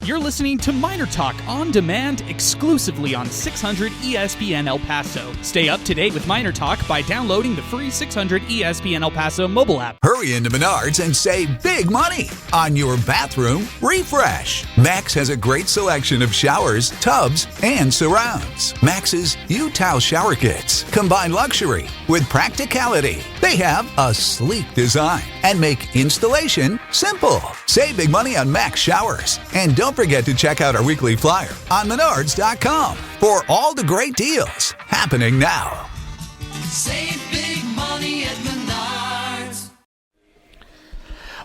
You're listening to MInerTalk on demand exclusively on 600 ESPN El Paso. Stay up to date with MInerTalk by downloading the free 600 ESPN El Paso mobile app. Hurry into Menards and save big money on your bathroom refresh. Max has a great selection of showers, tubs, and surrounds. Max's U-Towel shower kits combine luxury with practicality. They have a sleek design and make installation simple. Save big money on Max showers. And don't forget to check out our weekly flyer on Menards.com for all the great deals happening now. Save big money at Menards.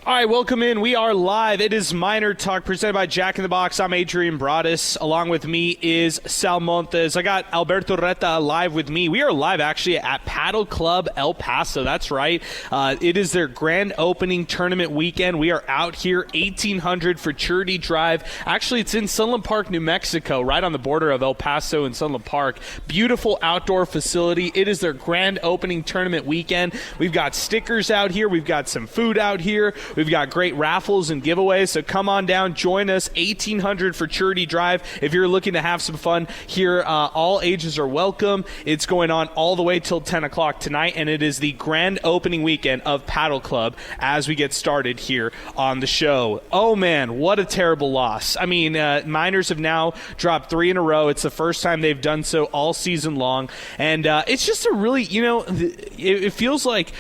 All right, welcome in. We are live. It is MInerTalk presented by Jack in the Box. I'm Adrian Broadus. Along with me is Sal Montes. I got Alberto Reta live with me. We are live actually at Paddle Club El Paso. That's right. It is their grand opening tournament weekend. We are out here, 1800 Futurity Drive. Actually, it's in Sunland Park, New Mexico, right on the border of El Paso and Sunland Park. Beautiful outdoor facility. It is their grand opening tournament weekend. We've got stickers out here. We've got some food out here. We've got great raffles and giveaways, so come on down, join us, 1800 Futurity Drive. If you're looking to have some fun here, all ages are welcome. It's going on all the way till 10 o'clock tonight, and it is the grand opening weekend of Paddle Club as we get started here on the show. Oh, man, what a terrible loss. I mean, Miners have now dropped 3 in a row. It's the first time they've done so all season long, and it's just a really, it feels like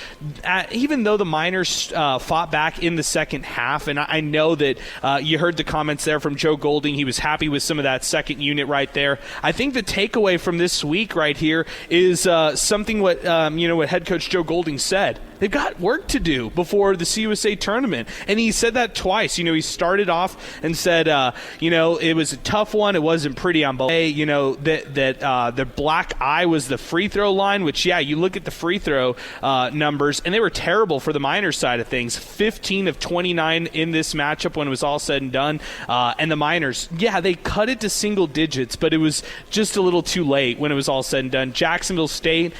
even though the Miners fought back in the second half, and I know that you heard the comments there from Joe Golding. He was happy with some of that second unit right there. I think the takeaway from this week right here is something what head coach Joe Golding said. They've got work to do before the CUSA tournament, and he said that twice. He started off and said, it was a tough one. It wasn't pretty on both. That the black eye was the free throw line, which, you look at the free throw numbers, and they were terrible for the Miners side of things. 15 of 29 in this matchup when it was all said and done. And the Miners, they cut it to single digits, but it was just a little too late when it was all said and done. Jacksonville State,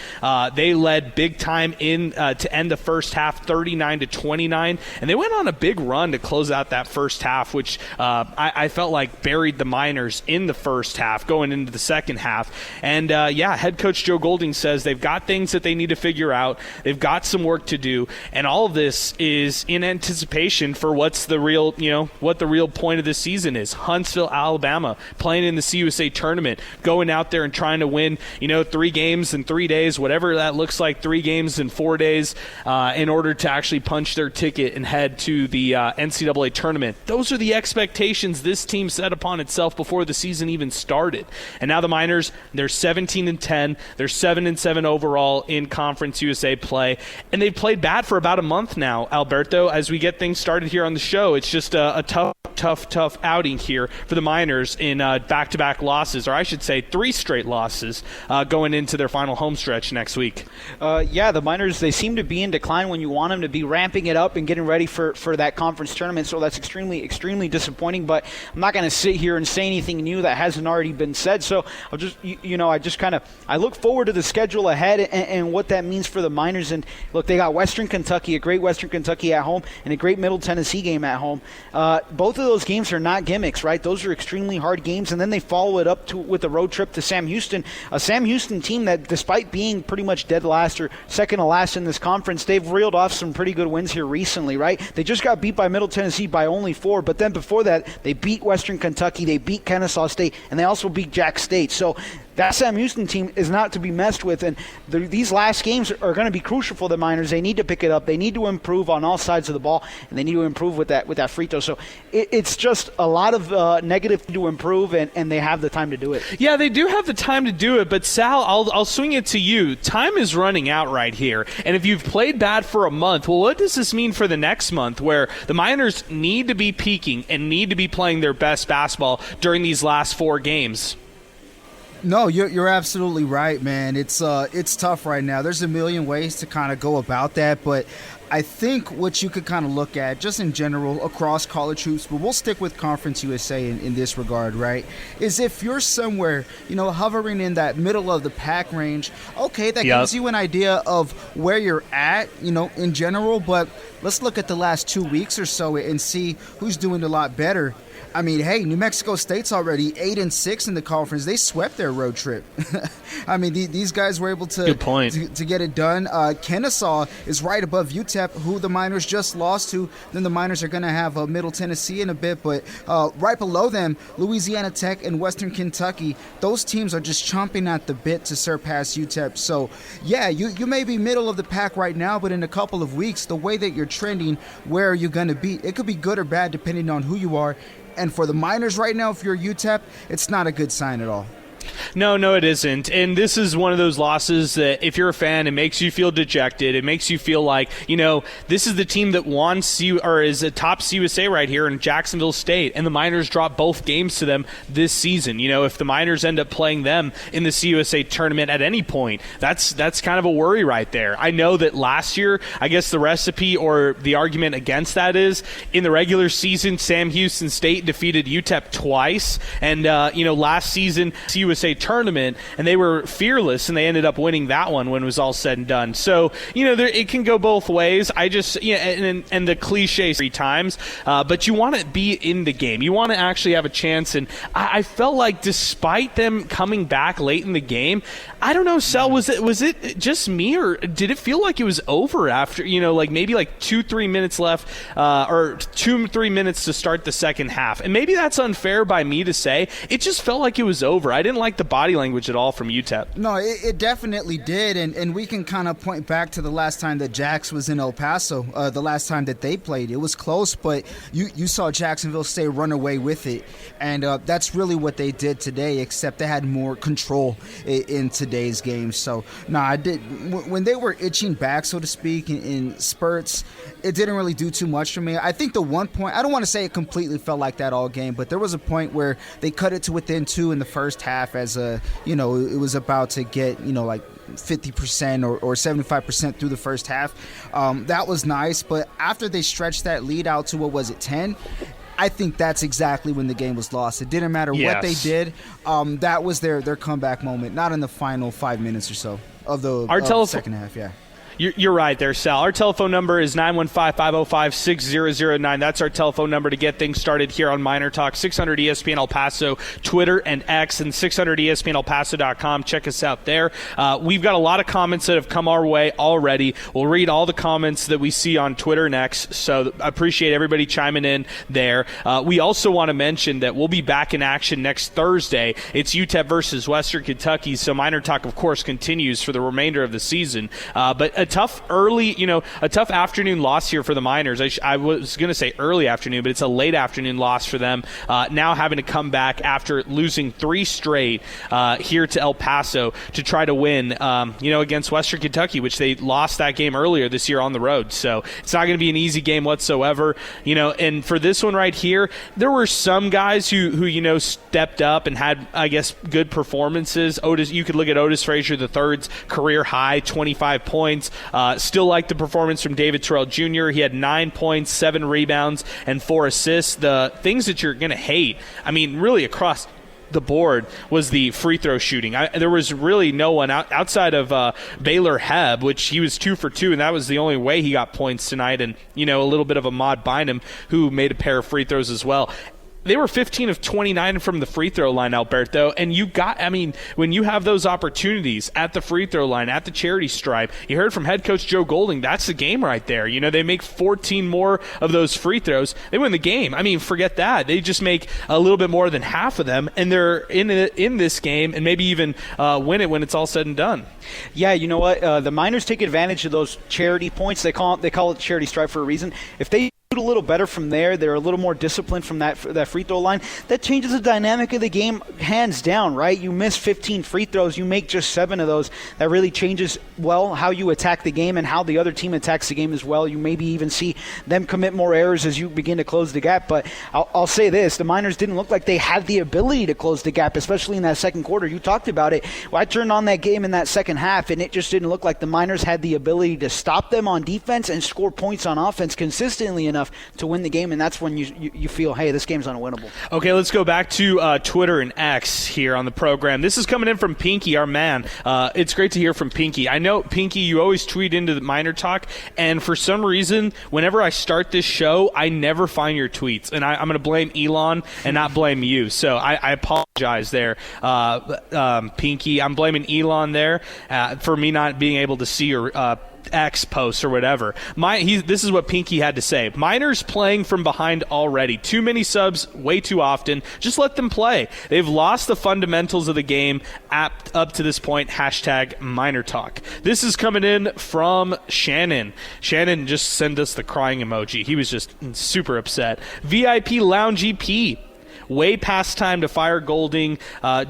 they led big time in to end the first half, 39-29, and they went on a big run to close out that first half, which I felt like buried the Miners in the first half going into the second half. And head coach Joe Golding says they've got things that they need to figure out. They've got some work to do, and all of this is in anticipation for what the real point of this season is. Huntsville, Alabama, playing in the CUSA tournament, going out there and trying to win 3 games in 3 days, whatever that looks like, 3 games in 4 days, in order to actually punch their ticket and head to the NCAA tournament. Those are the expectations this team set upon itself before the season even started. And now the Miners, they're 17-10. They're 7-7 overall in Conference USA play. And they've played bad for about a month now, Alberto, as we get things started here on the show. It's just a tough outing here for the Miners in back-to-back losses, or I should say 3 straight losses going into their final home stretch next week. The Miners, they seem to be in decline when you want them to be ramping it up and getting ready for that conference tournament, so that's extremely disappointing. But I'm not going to sit here and say anything new that hasn't already been said, so I'll just I look forward to the schedule ahead and what that means for the Miners. And look, they got Western Kentucky, a great Western Kentucky at home, and a great Middle Tennessee game at home. Both of those games are not gimmicks, right? Those are extremely hard games, and then they follow it up with a road trip to Sam Houston, a Sam Houston team that, despite being pretty much dead last or second to last in this conference, they've reeled off some pretty good wins here recently, right? They just got beat by Middle Tennessee by only 4, but then before that, they beat Western Kentucky, they beat Kennesaw State, and they also beat Jack State. So that Sam Houston team is not to be messed with, and these last games are going to be crucial for the Miners. They need to pick it up. They need to improve on all sides of the ball, and they need to improve with that free throw. So it's just a lot of negative to improve, and they have the time to do it. Yeah, they do have the time to do it, but Sal, I'll swing it to you. Time is running out right here, and if you've played bad for a month, well, what does this mean for the next month, where the Miners need to be peaking and need to be playing their best basketball during these last 4 games? No, you're absolutely right, man. It's tough right now. There's a million ways to kind of go about that, but I think what you could kind of look at just in general across college hoops, but we'll stick with Conference USA in this regard, right, is if you're somewhere, hovering in that middle of the pack range, okay, that gives you an idea of where you're at, in general, but let's look at the last 2 weeks or so and see who's doing a lot better. I mean, hey, New Mexico State's already 8-6 in the conference. They swept their road trip. I mean, these guys were able to Good point. to get it done. Kennesaw is right above UTEP, who the Miners just lost to. Then the Miners are going to have Middle Tennessee in a bit, but right below them, Louisiana Tech and Western Kentucky. Those teams are just chomping at the bit to surpass UTEP. So, yeah, you may be middle of the pack right now, but in a couple of weeks, the way that you're trending, where are you going to be? It could be good or bad depending on who you are. And for the Miners right now, if you're UTEP, it's not a good sign at all. No, it isn't. And this is one of those losses that if you're a fan, it makes you feel dejected. It makes you feel like, this is the team that wants you or is a top CUSA right here in Jacksonville State, and the Miners drop both games to them this season. If the Miners end up playing them in the CUSA tournament at any point, that's kind of a worry right there. I know that last year, I guess the recipe or the argument against that is in the regular season, Sam Houston State defeated UTEP twice, and last season CUSA tournament, and they were fearless, and they ended up winning that one when it was all said and done. So, it can go both ways. I just, and the cliche 3 times, but you want to be in the game. You want to actually have a chance, and I felt like despite them coming back late in the game, I don't know, Sal, was it just me, or did it feel like it was over after, maybe 2-3 minutes left, or 2-3 minutes to start the second half? And maybe that's unfair by me to say. It just felt like it was over. I didn't like the body language at all from UTEP. No, it definitely did, and we can kind of point back to the last time that Jax was in El Paso, the last time that they played. It was close, but you saw Jacksonville State run away with it, and that's really what they did today, except they had more control in today's game. So, when they were itching back, so to speak, in spurts, it didn't really do too much for me. I think the one point, I don't want to say it completely felt like that all game, but there was a point where they cut it to within 2 in the first half as it was about to get, 50% or 75% through the first half. That was nice, but after they stretched that lead out to, 10? I think that's exactly when the game was lost. It didn't matter what they did. That was their comeback moment, not in the final 5 minutes or so of the second half, yeah. You're right there, Sal. Our telephone number is 915-505-6009. That's our telephone number to get things started here on Miner Talk. 600 ESPN El Paso, Twitter and X, and 600ESPNElPaso.com. Check us out there. We've got a lot of comments that have come our way already. We'll read all the comments that we see on Twitter and X, so I appreciate everybody chiming in there. We also want to mention that we'll be back in action next Thursday. It's UTEP versus Western Kentucky, so Miner Talk, of course, continues for the remainder of the season. But a tough afternoon loss here for the Miners. I was going to say early afternoon, but it's a late afternoon loss for them. Now having to come back after losing 3 straight here to El Paso to try to win, against Western Kentucky, which they lost that game earlier this year on the road. So it's not going to be an easy game whatsoever. And for this one right here, there were some guys who stepped up and had, I guess, good performances. You could look at Otis Frazier III's career high, 25 points. Still like the performance from David Terrell Jr. He had 9 points, 7 rebounds, and 4 assists. The things that you're going to hate, really across the board, was the free throw shooting. There was really no one outside of Baylor Hebb, which he was 2 for 2, and that was the only way he got points tonight, and a little bit of Ahmad Bynum, who made a pair of free throws as well. They were 15 of 29 from the free throw line, Alberto, and when you have those opportunities at the free throw line, at the charity stripe, you heard from head coach Joe Golding, that's the game right there. They make 14 more of those free throws, they win the game. Forget that. They just make a little bit more than half of them, and they're in this game, and maybe even win it when it's all said and done. Yeah, you know what? The Miners take advantage of those charity points. They call it charity stripe for a reason. If they a little better from there, they're a little more disciplined from that free throw line, that changes the dynamic of the game hands down, right? You miss 15 free throws, you make just 7 of those. That really changes, how you attack the game and how the other team attacks the game as well. You maybe even see them commit more errors as you begin to close the gap. But I'll say this, the Miners didn't look like they had the ability to close the gap, especially in that second quarter. You talked about it. I turned on that game in that second half, and it just didn't look like the Miners had the ability to stop them on defense and score points on offense consistently enough enough to win the game, and that's when you feel, hey, this game's unwinnable. Okay, let's go back to Twitter and X here on the program. This is coming in from Pinky, our man. It's great to hear from Pinky. I know, Pinky, you always tweet into the Miner Talk, and for some reason, whenever I start this show, I never find your tweets, and I'm going to blame Elon and not blame you. So I apologize there, Pinky. I'm blaming Elon there for me not being able to see your X posts or whatever. This is what Pinky had to say. Miners playing from behind already. Too many subs way too often. Just let them play. They've lost the fundamentals of the game up to this point. Hashtag MinerTalk. This is coming in from Shannon. Shannon just sent us the crying emoji. He was just super upset. VIP Lounge EP. Way past time to fire Golding.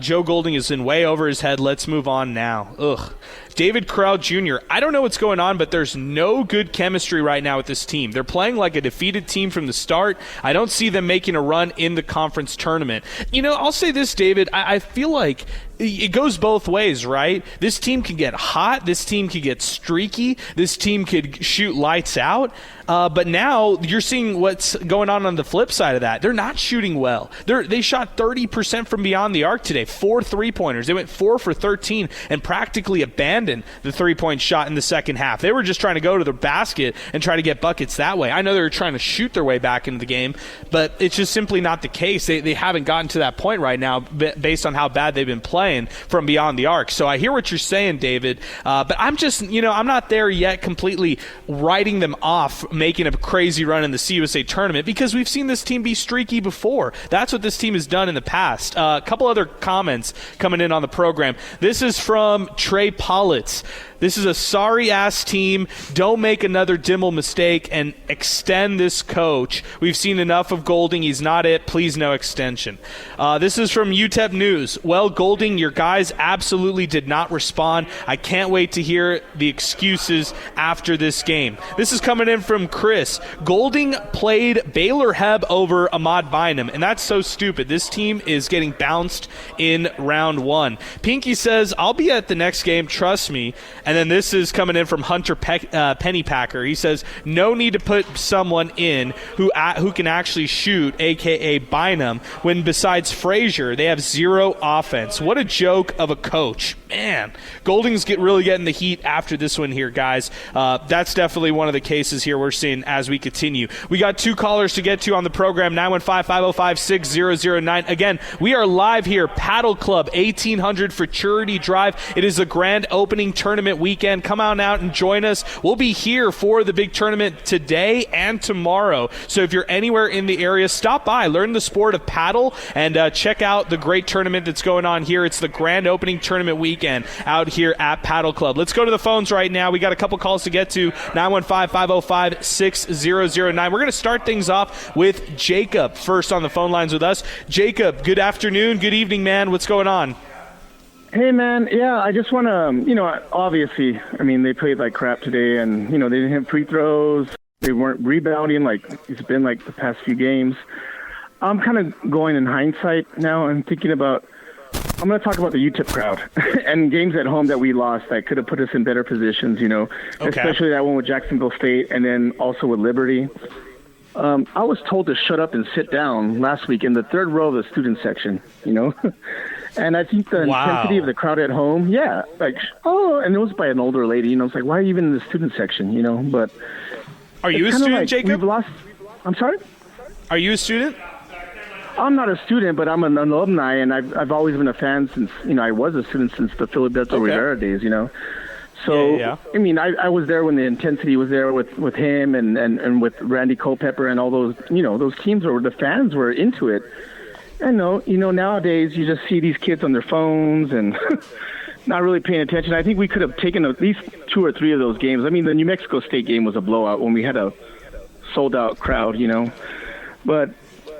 Joe Golding is in way over his head. Let's move on now. Ugh. David Crowd Jr. I don't know what's going on, but there's no good chemistry right now with this team. They're playing like a defeated team from the start. I don't see them making a run in the conference tournament. I'll say this, David. I feel like it goes both ways, right? This team can get hot. This team can get streaky. This team could shoot lights out. But now you're seeing what's going on the flip side of that. They're not shooting well. They shot 30% from beyond the arc today, 4 3-pointers. They went 4 for 13 and practically abandoned the three-point shot in the second half. They were just trying to go to the basket and try to get buckets that way. I know they were trying to shoot their way back into the game, but it's just simply not the case. They haven't gotten to that point right now based on how bad they've been playing from beyond the arc. So I hear what you're saying, David, but I'm just, I'm not there yet completely writing them off making a crazy run in the CUSA tournament because we've seen this team be streaky before. That's what this team has done in the past. A couple other comments coming in on the program. This is from Trey Pollitt. This is a sorry-ass team. Don't make another Dimmel mistake and extend this coach. We've seen enough of Golding. He's not it. Please, no extension. This is from UTEP News. Well, Golding, your guys absolutely did not respond. I can't wait to hear the excuses after this game. This is coming in from Chris. Golding played Baylor Heb over Ahmad Bynum, and that's so stupid. This team is getting bounced in round one. Pinky says, I'll be at the next game, trust me. And then this is coming in from Hunter Pennypacker. He says, no need to put someone in who can actually shoot, a.k.a. Bynum, when besides Frazier, they have zero offense. What a joke of a coach. Man, Golding's really getting the heat after this one here, guys. That's definitely one of the cases here we're seeing as we continue. We got 2 callers to get to on the program, 915-505-6009. Again, we are live here, Paddle Club, 1800 Futurity Drive. It is a grand opening tournament weekend. Come on out and join us. We'll be here for the big tournament today and tomorrow. So if you're anywhere in the area, stop by, learn the sport of paddle, and check out the great tournament that's going on here. It's the grand opening tournament weekend out here at Paddle Club. Let's go to the phones right now. We got a couple calls to get to, 915-505-6009. We're going to start things off with Jacob first on the phone lines with us. Jacob, good afternoon, good evening, man. What's going on? Hey, man. Yeah, I just want to, obviously, they played like crap today, and, they didn't have free throws. They weren't rebounding like it's been like the past few games. I'm kind of going in hindsight now and thinking about, I'm going to talk about the UTEP crowd and games at home that we lost that could have put us in better positions, especially that one with Jacksonville State and then also with Liberty. I was told to shut up and sit down last week in the third row of the student section, And I think the intensity of the crowd at home, and it was by an older lady, it's like, why are you even in the student section, but... Are you a student, Jacob? We've lost... I'm sorry? Are you a student? I'm not a student, but I'm an alumni, and I've always been a fan since, I was a student since the Filiberto Rivera days, So, yeah. I was there when the intensity was there with him and with Randy Culpepper and all those, those teams where the fans were into it. And nowadays you just see these kids on their phones and not really paying attention. I think we could have taken at least 2 or 3 of those games. The New Mexico State game was a blowout when we had a sold-out crowd, But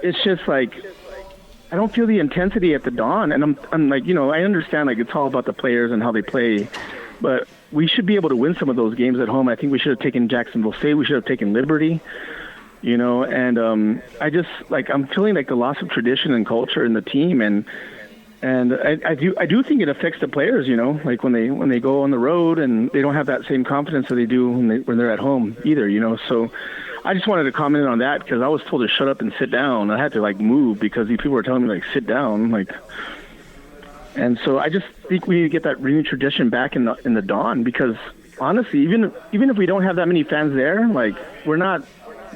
it's just like I don't feel the intensity at the Dawn. And I'm like, I understand like it's all about the players and how they play. But we should be able to win some of those games at home. I think we should have taken Jacksonville State. We should have taken Liberty. And I just I'm feeling like the loss of tradition and culture in the team, and I do think it affects the players, like when they go on the road and they don't have that same confidence that they do when they're at home either, So I just wanted to comment on that because I was told to shut up and sit down. I had to move because these people were telling me sit down, And so I just think we need to get that renewed tradition back in the Dawn because honestly, even if we don't have that many fans there, we're not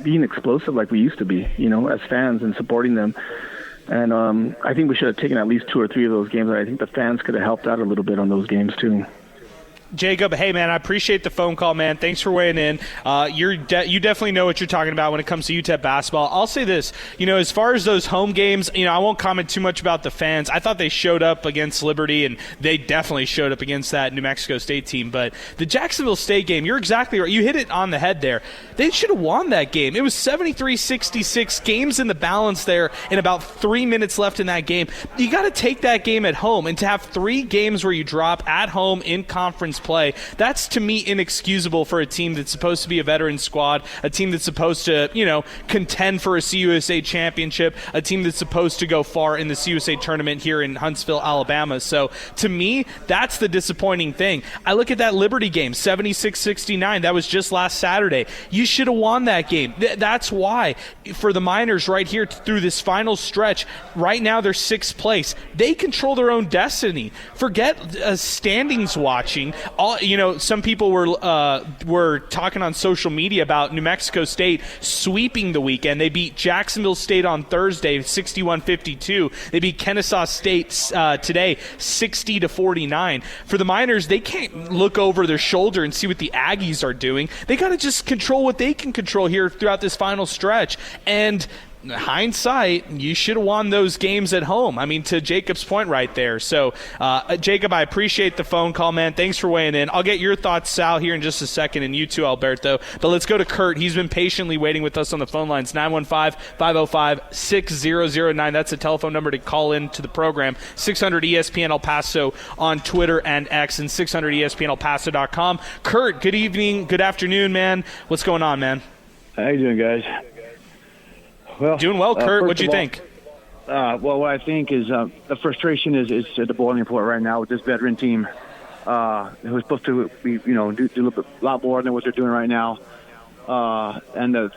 being explosive like we used to be, as fans and supporting them. And I think we should have taken at least 2 or 3 of those games. And I think the fans could have helped out a little bit on those games too. Jacob, hey, man, I appreciate the phone call, man. Thanks for weighing in. You definitely know what you're talking about when it comes to UTEP basketball. I'll say this, as far as those home games, I won't comment too much about the fans. I thought they showed up against Liberty, and they definitely showed up against that New Mexico State team. But the Jacksonville State game, you're exactly right. You hit it on the head there. They should have won that game. It was 73-66, games in the balance there, and about 3 minutes left in that game. You got to take that game at home, and to have 3 games where you drop at home in conference play, that's to me inexcusable for a team that's supposed to be a veteran squad, a team that's supposed to contend for a CUSA championship, a team that's supposed to go far in the CUSA tournament here in Huntsville, Alabama. So to me, that's the disappointing thing. I look at that Liberty game, 76-69, that was just last Saturday. You should have won that game. That's why for the Miners right here through this final stretch, right now they're 6th place. They control their own destiny. Forget standings watching. Some people were talking on social media about New Mexico State sweeping the weekend. They beat Jacksonville State on Thursday, 61-52. They beat Kennesaw State today, 60-49. For the Miners, they can't look over their shoulder and see what the Aggies are doing. They got to just control what they can control here throughout this final stretch. And hindsight, you should have won those games at home. I mean, to Jacob's point right there. So, Jacob, I appreciate the phone call, man. Thanks for weighing in. I'll get your thoughts, Sal, here in just a second, and you too, Alberto. But let's go to Kurt. He's been patiently waiting with us on the phone lines, 915-505-6009. That's a telephone number to call in to the program. 600 ESPN El Paso on Twitter and X, and 600 ESPNElPaso.com. Kurt, good evening, good afternoon, man. What's going on, man? How you doing, guys? Well, doing well, Kurt. What'd you think? Well, what I think is the frustration is at the boiling point right now with this veteran team. It was supposed to be, do a lot more than what they're doing right now. And the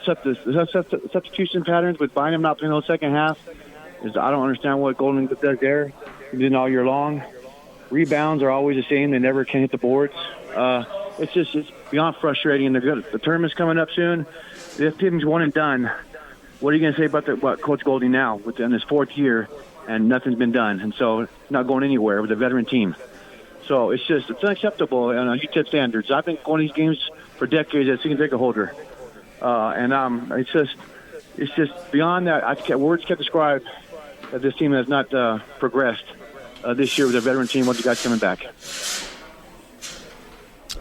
substitution patterns with Bynum not playing the second half is I don't understand what Golden does there. He did all year long. Rebounds are always the same. They never can hit the boards. It's beyond frustrating. And they're good. The tournament's coming up soon. This team's one and done. What are you going to say about Coach Golding now in his 4th year and nothing's been done? And so not going anywhere with a veteran team. So it's unacceptable on UTEP standards. I've been going to these games for decades as a season ticket holder. It's just beyond that. Words can't describe that this team has not progressed this year with a veteran team once you guys coming back.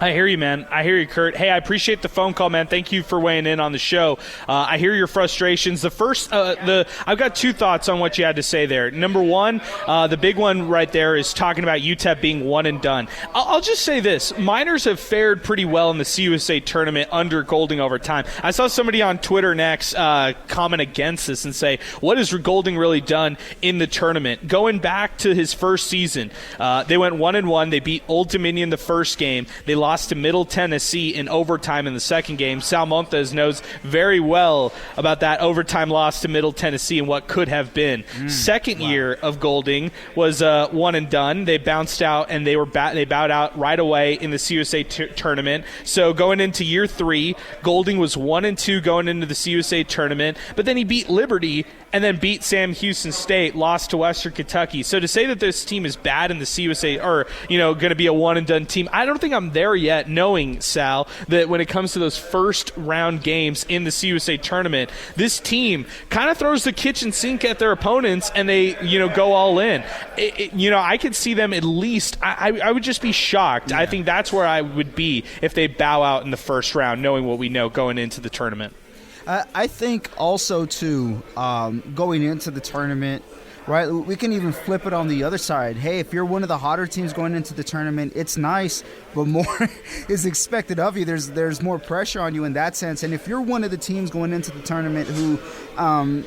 I hear you, man. I hear you, Kurt. Hey, I appreciate the phone call, man. Thank you for weighing in on the show. I hear your frustrations. I've got 2 thoughts on what you had to say there. Number one, the big one right there is talking about UTEP being one and done. I'll just say this. Miners have fared pretty well in the CUSA tournament under Golding over time. I saw somebody on Twitter next comment against this and say, what has Golding really done in the tournament? Going back to his first season, they went 1-1. They beat Old Dominion the first game. They lost to Middle Tennessee in overtime in the second game. Sal Montes knows very well about that overtime loss to Middle Tennessee and what could have been. Second year of Golding was one and done. They bounced out and they bowed out right away in the CUSA tournament. So going into year 3, Golding was 1-2 going into the CUSA tournament, but then he beat Liberty and then beat Sam Houston State, lost to Western Kentucky. So to say that this team is bad in the CUSA or, going to be a one-and-done team, I don't think I'm there yet, knowing, Sal, that when it comes to those first-round games in the CUSA tournament, this team kind of throws the kitchen sink at their opponents and they, go all in. I could see them at least – I would just be shocked. Yeah. I think that's where I would be if they bow out in the first round, knowing what we know going into the tournament. I think also, too, going into the tournament, right, we can even flip it on the other side. Hey, if you're one of the hotter teams going into the tournament, it's nice, but more is expected of you. There's more pressure on you in that sense. And if you're one of the teams going into the tournament who,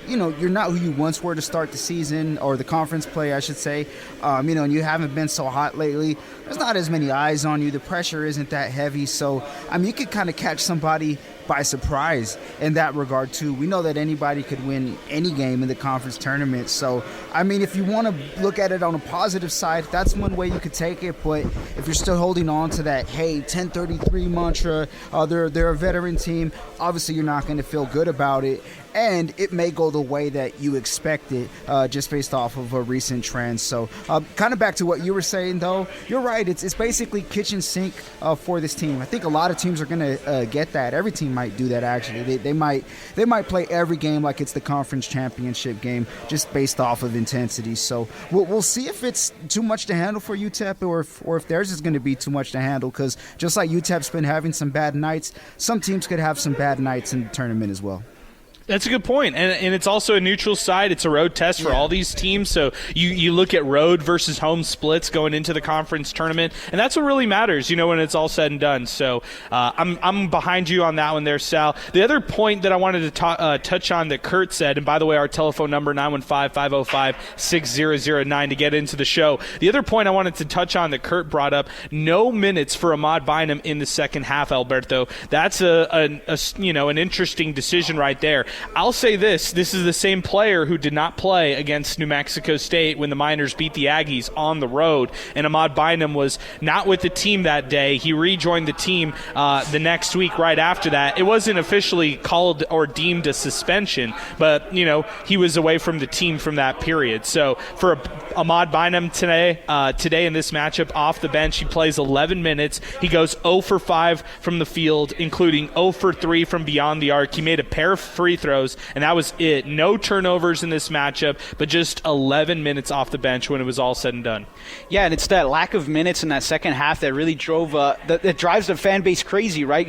you're not who you once were to start the season or the conference play, I should say, and you haven't been so hot lately, there's not as many eyes on you. The pressure isn't that heavy. So, you could kind of catch somebody by surprise in that regard too. We know that anybody could win any game in the conference tournament. So, I mean, if you want to look at it on a positive side, that's one way you could take it. But if you're still holding on to that, hey, 10-33 mantra, they're a veteran team, obviously you're not going to feel good about it. And it may go the way that you expected just based off of a recent trend. So kind of back to what you were saying, though, you're right. It's basically kitchen sink for this team. I think a lot of teams are going to get that. Every team might do that, actually. They might play every game like it's the conference championship game just based off of intensity. So we'll see if it's too much to handle for UTEP or if theirs is going to be too much to handle, because just like UTEP's been having some bad nights, some teams could have some bad nights in the tournament as well. That's a good point. And it's also a neutral site. It's a road test for all these teams. So you look at road versus home splits going into the conference tournament, and that's what really matters, when it's all said and done. So I'm behind you on that one there, Sal. The other point that I wanted to touch on that Kurt said, and by the way, our telephone number, 915-505-6009 to get into the show. The other point I wanted to touch on that Kurt brought up, no minutes for Ahmad Bynum in the second half, Alberto. That's an interesting decision right there. I'll say this is the same player who did not play against New Mexico State when the Miners beat the Aggies on the road, and Ahmad Bynum was not with the team that day. He rejoined the team the next week right after that. It wasn't officially called or deemed a suspension, but, he was away from the team from that period. So for Ahmad Bynum today in this matchup off the bench, he plays 11 minutes. He goes 0 for 5 from the field, including 0 for 3 from beyond the arc. He made a pair of free throws, and that was it. No turnovers in this matchup, but just 11 minutes off the bench when it was all said and done. Yeah, and it's that lack of minutes in that second half that really that drives the fan base crazy, right?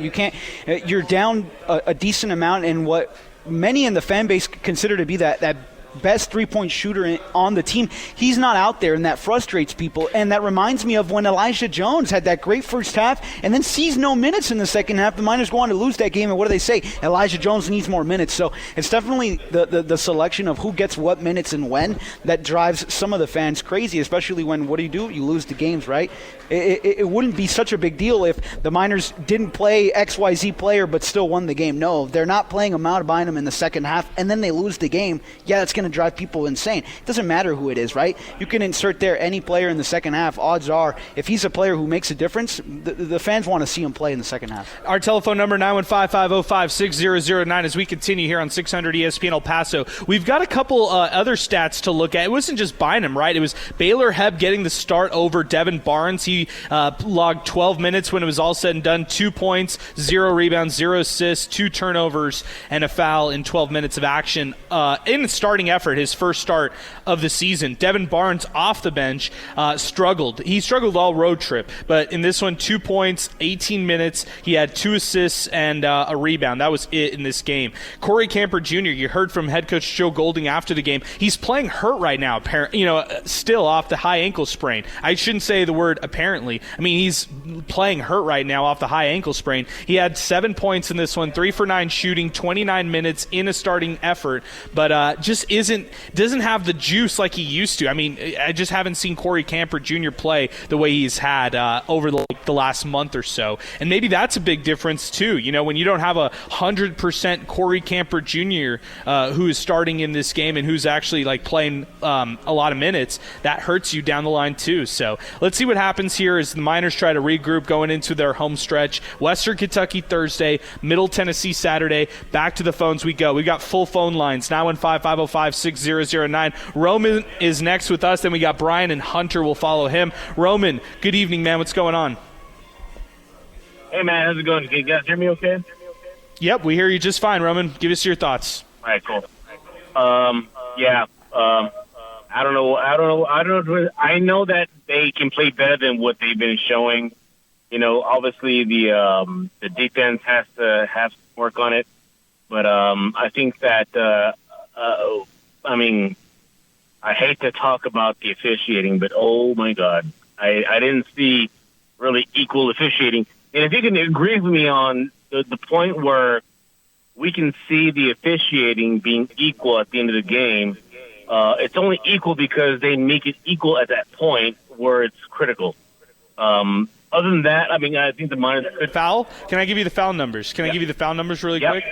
You're down a decent amount in what many in the fan base consider to be that best three-point shooter on the team. He's not out there, and that frustrates people. And that reminds me of when Elijah Jones had that great first half and then sees no minutes in the second half. The Miners go on to lose that game, and what do they say? Elijah Jones needs more minutes. So it's definitely the selection of who gets what minutes and when that drives some of the fans crazy, especially when, what do? You lose the games, right? It wouldn't be such a big deal if the Miners didn't play XYZ player but still won the game. No, they're not playing Ahmad Bynum in the second half, and then they lose the game. Yeah, that's going to drive people insane. It doesn't matter who it is, right? You can insert there any player in the second half. Odds are, if he's a player who makes a difference, the fans want to see him play in the second half. Our telephone number, 915-505-6009, as we continue here on 600 ESPN El Paso. We've got a couple other stats to look at. It wasn't just Bynum, right? It was Baylor Hebb getting the start over Devin Barnes. He logged 12 minutes when it was all said and done, 2 points, 0 rebounds, 0 assists, 2 turnovers, and a foul in 12 minutes of action in the starting effort, his first start of the season. Devin Barnes off the bench struggled. He struggled all road trip, but in this one, 2 points, 18 minutes. He had 2 assists and a rebound. That was it in this game. Corey Camper Jr., you heard from head coach Joe Golding after the game. He's playing hurt right now, still off the high ankle sprain. I shouldn't say the word apparently. I mean, he's playing hurt right now off the high ankle sprain. He had 7 points in this one, 3 for 9 shooting, 29 minutes in a starting effort, but just doesn't have the juice like he used to. I mean, I just haven't seen Corey Camper Jr. play the way he's had over the last month or so. And maybe that's a big difference too. When you don't have 100% Corey Camper Jr. Who is starting in this game and who's actually playing a lot of minutes, that hurts you down the line too. So let's see what happens here as the Miners try to regroup going into their home stretch. Western Kentucky Thursday, Middle Tennessee Saturday. Back to the phones we go. We've got full phone lines, 915-505-6009. Roman is next with us. Then we got Brian and Hunter will follow him. Roman, good evening, man. What's going on? Hey, man. How's it going? Can you guys hear me okay? Yep, we hear you just fine, Roman. Give us your thoughts. All right, cool. I don't know. I know that they can play better than what they've been showing. Obviously the defense has to work on it. But I think that, I hate to talk about the officiating, but oh my God, I didn't see really equal officiating. And if you can agree with me on the point where we can see the officiating being equal at the end of the game, it's only equal because they make it equal at that point where it's critical. other than that, I mean, I think the Miners could Foul? Can I give you the foul numbers? Can I give you the foul numbers really quick?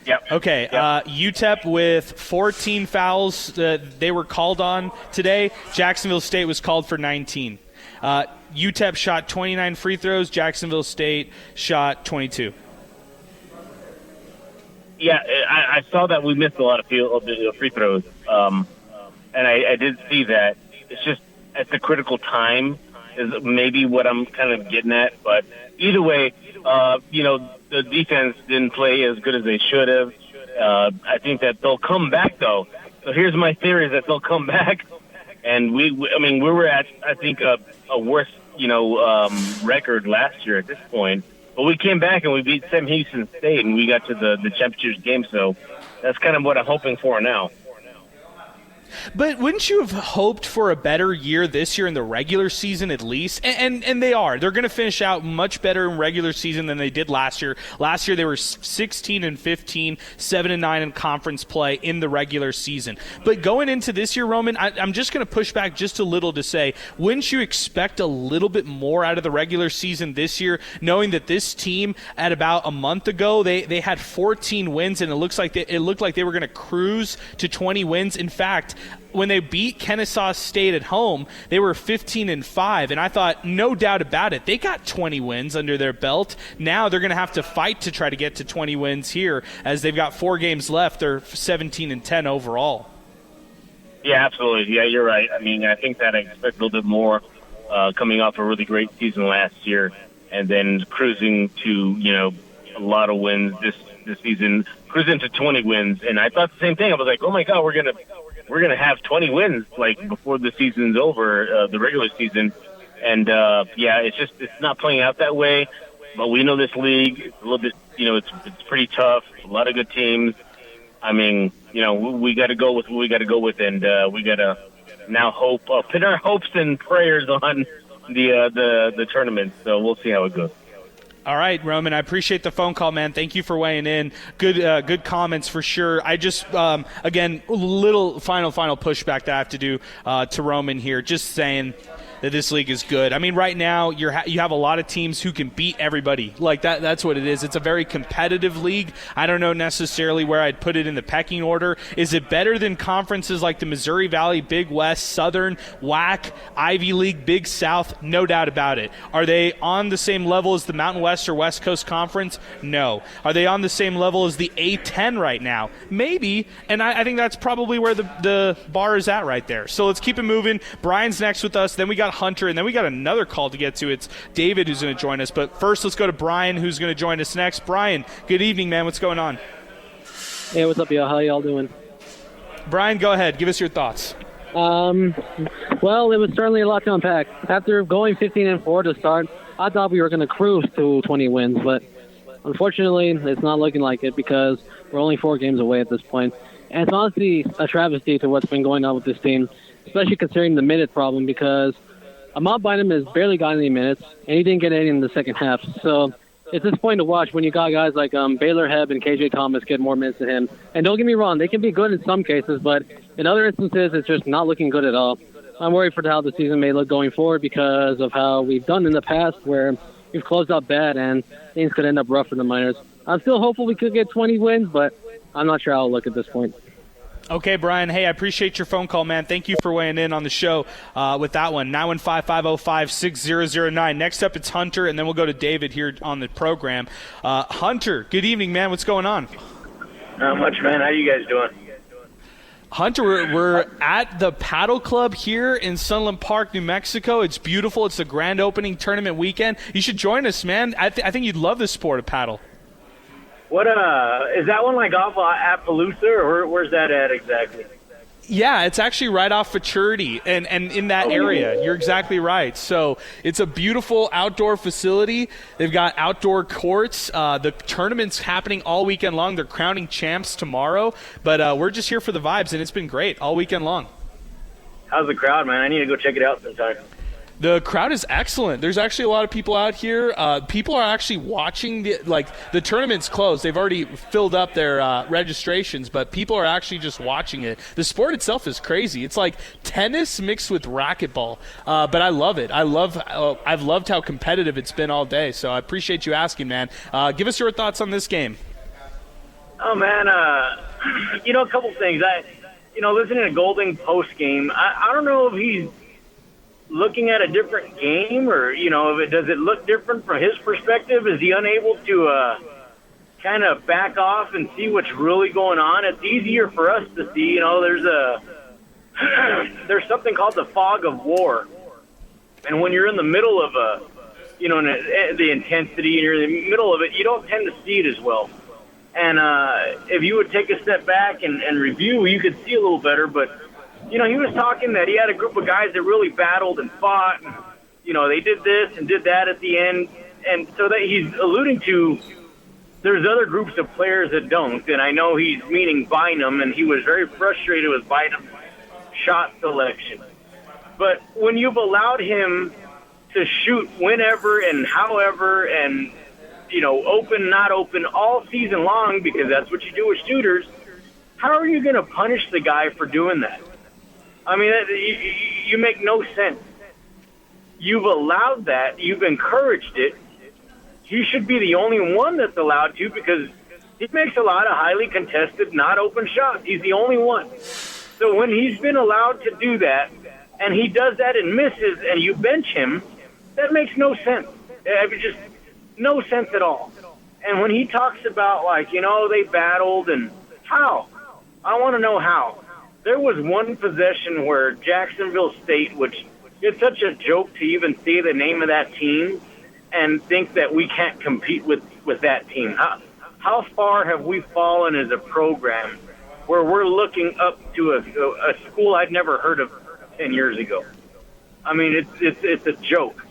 Yep. Okay, UTEP with 14 fouls they were called on today. Jacksonville State was called for 19. UTEP shot 29 free throws. Jacksonville State shot 22. Yeah, I saw that we missed a lot of free throws, and I did see that. It's just at the critical time is maybe what I'm kind of getting at. But either way, the defense didn't play as good as they should have. I think that they'll come back, though. So here's my theory: is that they'll come back, and we were at, I think, a worse record last year at this point. But we came back and we beat Sam Houston State, and we got to the championship game. So that's kind of what I'm hoping for now. But wouldn't you have hoped for a better year this year in the regular season at least? And they are. They're going to finish out much better in regular season than they did last year. Last year they were 16-15, 7-9 in conference play in the regular season. But going into this year, Roman, I'm just going to push back just a little to say, wouldn't you expect a little bit more out of the regular season this year, knowing that this team at about a month ago they had 14 wins and it looked like they were going to cruise to 20 wins. In fact, when they beat Kennesaw State at home, they were 15-5, and I thought, no doubt about it, they got 20 wins under their belt. Now they're going to have to fight to try to get to 20 wins here, as they've got 4 games left. They're 17-10 overall. Yeah, absolutely. Yeah, you're right. I mean, I think that I expect a little bit more coming off a really great season last year, and then cruising to a lot of wins this season, cruising to 20 wins. And I thought the same thing. I was like, oh my God, we're gonna have 20 wins like before the season's over, the regular season, and it's not playing out that way. But we know this league; it's a little bit, it's pretty tough. A lot of good teams. I mean, we got to go with what we got to go with, and we got to now put our hopes and prayers on the tournament. So we'll see how it goes. All right, Roman, I appreciate the phone call, man. Thank you for weighing in. Good comments for sure. I just, again, little final pushback that I have to do to Roman here, just saying that this league is good. I mean, right now you have a lot of teams who can beat everybody. Like that's what it is. It's a very competitive league. I don't know necessarily where I'd put it in the pecking order. Is it better than conferences like the Missouri Valley, Big West, Southern, WAC, Ivy League, Big South? No doubt about it. Are they on the same level as the Mountain West or West Coast Conference? No. Are they on the same level as the A10 right now? Maybe, and I think that's probably where the bar is at right there. So let's keep it moving. Brian's next with us. Then we got Hunter, and then we got another call to get to. It's David who's going to join us. But first, let's go to Brian, who's going to join us next. Brian, good evening, man. What's going on? Hey, what's up, y'all? How y'all doing? Brian, go ahead. Give us your thoughts. Well, it was certainly a lot to unpack. After going 15-4 to start, I thought we were going to cruise to 20 wins, but unfortunately, it's not looking like it because we're only 4 games away at this point. And it's honestly a travesty to what's been going on with this team, especially considering the minute problem, because Ahmad Bynum has barely got any minutes, and he didn't get any in the second half. So it's disappointing to watch when you got guys like Baylor Hebb and KJ Thomas get more minutes than him. And don't get me wrong, they can be good in some cases, but in other instances, it's just not looking good at all. I'm worried for how the season may look going forward because of how we've done in the past where we've closed out bad and things could end up rough for the Miners. I'm still hopeful we could get 20 wins, but I'm not sure how it'll look at this point. Okay, Brian. Hey, I appreciate your phone call, man. Thank you for weighing in on the show with that one. 915-505-6009. Next up, it's Hunter, and then we'll go to David here on the program. Hunter, good evening, man. What's going on? Not much, man. How you guys doing? Hunter, we're at the Paddle Club here in Sunland Park, New Mexico. It's beautiful. It's the grand opening tournament weekend. You should join us, man. I think you'd love the sport of paddle. What is that one like off at Appaloosa, or where's that at exactly? Yeah, it's actually right off Futurity and in that area. You're exactly right. So it's a beautiful outdoor facility. They've got outdoor courts. The tournament's happening all weekend long. They're crowning champs tomorrow. But we're just here for the vibes, and it's been great all weekend long. How's the crowd, man? I need to go check it out sometime. The crowd is excellent. There's actually a lot of people out here. People are actually watching the tournament's closed. They've already filled up their registrations, but people are actually just watching it. The sport itself is crazy. It's like tennis mixed with racquetball, but I love it. I've loved how competitive it's been all day. So I appreciate you asking, man. Give us your thoughts on this game. Oh man, a couple things. Listening to Golding post game, I don't know if he's looking at a different game, or does it look different from his perspective? Is he unable to kind of back off and see what's really going on? It's easier for us to see. There's something called the fog of war, and when you're in the middle of the intensity and you're in the middle of it, you don't tend to see it as well. And if you would take a step back and review, you could see a little better. But he was talking that he had a group of guys that really battled and fought. And, they did this and did that at the end. And so that he's alluding to there's other groups of players that don't. And I know he's meaning Bynum, and he was very frustrated with Bynum's shot selection. But when you've allowed him to shoot whenever and however and, open, not open all season long, because that's what you do with shooters, how are you going to punish the guy for doing that? I mean, you make no sense. You've allowed that. You've encouraged it. He should be the only one that's allowed to, because he makes a lot of highly contested, not open shots. He's the only one. So when he's been allowed to do that, and he does that and misses, and you bench him, that makes no sense. I mean, just no sense at all. And when he talks about, they battled, and how? I want to know how. There was one possession where Jacksonville State, which it's such a joke to even say the name of that team and think that we can't compete with that team. How far have we fallen as a program where we're looking up to a school I'd never heard of 10 years ago? I mean, it's a joke.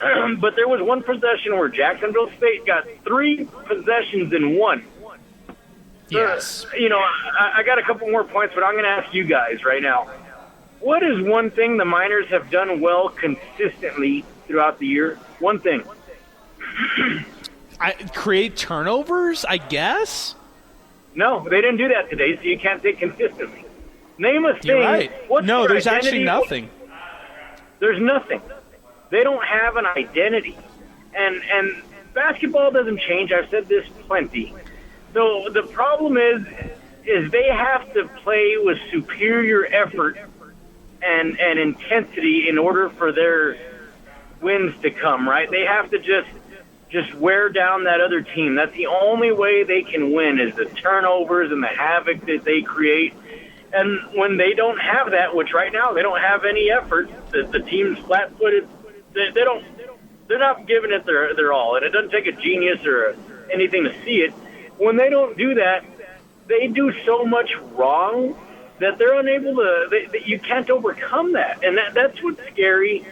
But there was one possession where Jacksonville State got 3 possessions in one. Yes. I got a couple more points, but I'm going to ask you guys right now. What is one thing the Miners have done well consistently throughout the year? One thing. Create turnovers, I guess? No, they didn't do that today, so you can't say consistently. Name a thing. You're right. No, there's actually nothing. There's nothing. They don't have an identity. And basketball doesn't change. I've said this plenty. So the problem is they have to play with superior effort and intensity in order for their wins to come, right? They have to just wear down that other team. That's the only way they can win, is the turnovers and the havoc that they create. And when they don't have that, which right now they don't have any effort, the team's flat-footed, they're not giving it their all. And it doesn't take a genius or anything to see it. When they don't do that, they do so much wrong that they're unable to. You can't overcome that, and that's what's scary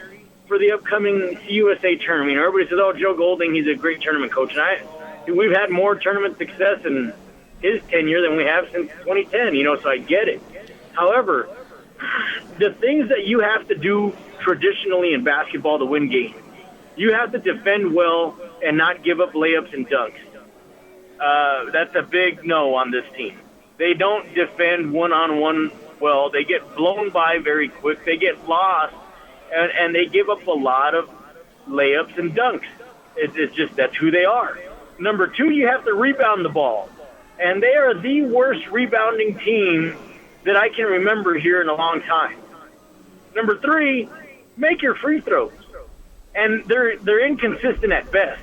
for the upcoming USA tournament. Everybody says, "Oh, Joe Golding, he's a great tournament coach," and we've had more tournament success in his tenure than we have since 2010. So I get it. However, the things that you have to do traditionally in basketball to win games, you have to defend well and not give up layups and dunks. That's a big no on this team. They don't defend one-on-one well. They get blown by very quick. They get lost, and they give up a lot of layups and dunks. It's just that's who they are. Number 2, you have to rebound the ball. And they are the worst rebounding team that I can remember here in a long time. Number 3, make your free throws. And they're inconsistent at best.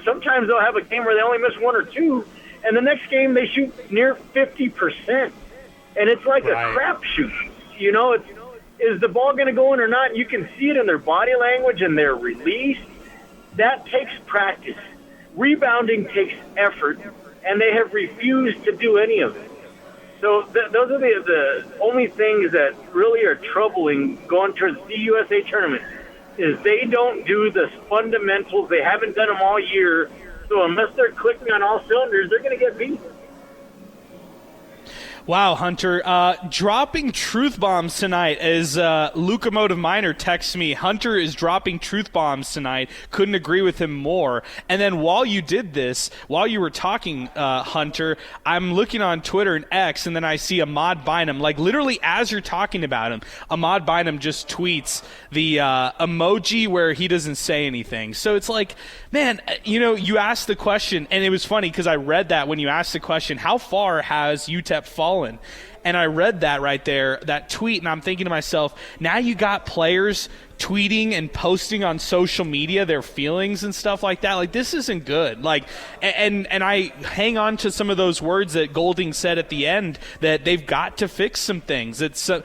Sometimes they'll have a game where they only miss 1 or 2, and the next game they shoot near 50%. And it's like a crapshoot. Is the ball going to go in or not? You can see it in their body language and their release. That takes practice. Rebounding takes effort, and they have refused to do any of it. So those are the only things that really are troubling going towards the USA tournament, is they don't do the fundamentals. They haven't done them all year. So unless they're clicking on all cylinders, they're going to get beat. Wow, Hunter. Dropping truth bombs tonight as Locomotive Miner texts me. Hunter is dropping truth bombs tonight. Couldn't agree with him more. And then while you did this, while you were talking, Hunter, I'm looking on Twitter and X, and then I see Ahmad Bynum. Like, literally as you're talking about him, Ahmad Bynum just tweets the emoji where he doesn't say anything. So it's like, man, you asked the question, and it was funny because I read that when you asked the question, how far has UTEP fallen? And I read that right there, that tweet, and I'm thinking to myself, now you got players tweeting and posting on social media their feelings and stuff like that. Like, this isn't good. Like, and I hang on to some of those words that Golding said at the end, that they've got to fix some things. It's that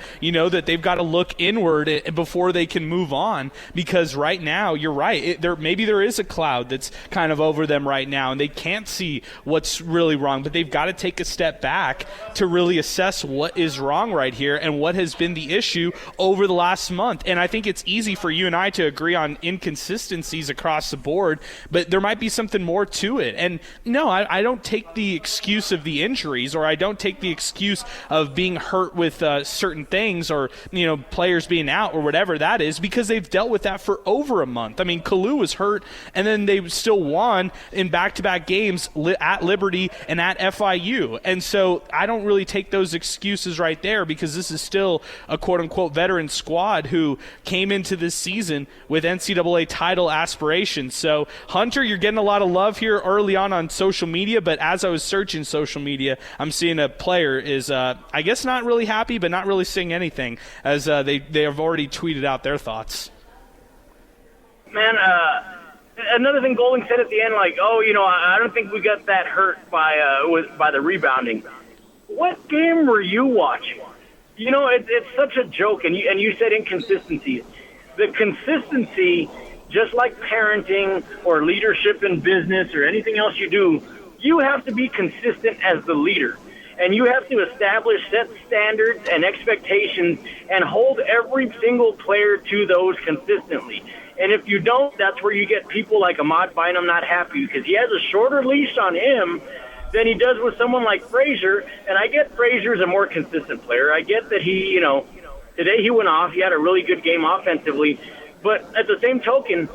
they've got to look inward before they can move on, because right now, you're right, maybe there is a cloud that's kind of over them right now and they can't see what's really wrong, but they've got to take a step back to really assess what is wrong right here and what has been the issue over the last month. And I think it's easy for you and I to agree on inconsistencies across the board, but there might be something more to it. And no, I don't take the excuse of the injuries, or I don't take the excuse of being hurt with certain things, or players being out or whatever that is, because they've dealt with that for over a month. I mean, Kalu was hurt, and then they still won in back-to-back games at Liberty and at FIU. And so I don't really take those excuses right there, because this is still a quote-unquote veteran squad who came into this season with NCAA title aspirations. So, Hunter, you're getting a lot of love here early on social media, but as I was searching social media, I'm seeing a player is, I guess, not really happy, but not really saying anything, as they have already tweeted out their thoughts. Man, another thing Golding said at the end, like, I don't think we got that hurt by the rebounding. What game were you watching? It's such a joke, and you said inconsistencies. The consistency, just like parenting or leadership in business or anything else you do, you have to be consistent as the leader. And you have to establish set standards and expectations and hold every single player to those consistently. And if you don't, that's where you get people like Ahmad Bynum not happy, because he has a shorter leash on him than he does with someone like Frazier. And I get Frazier's a more consistent player. I get that he, today he went off. He had a really good game offensively. But at the same token,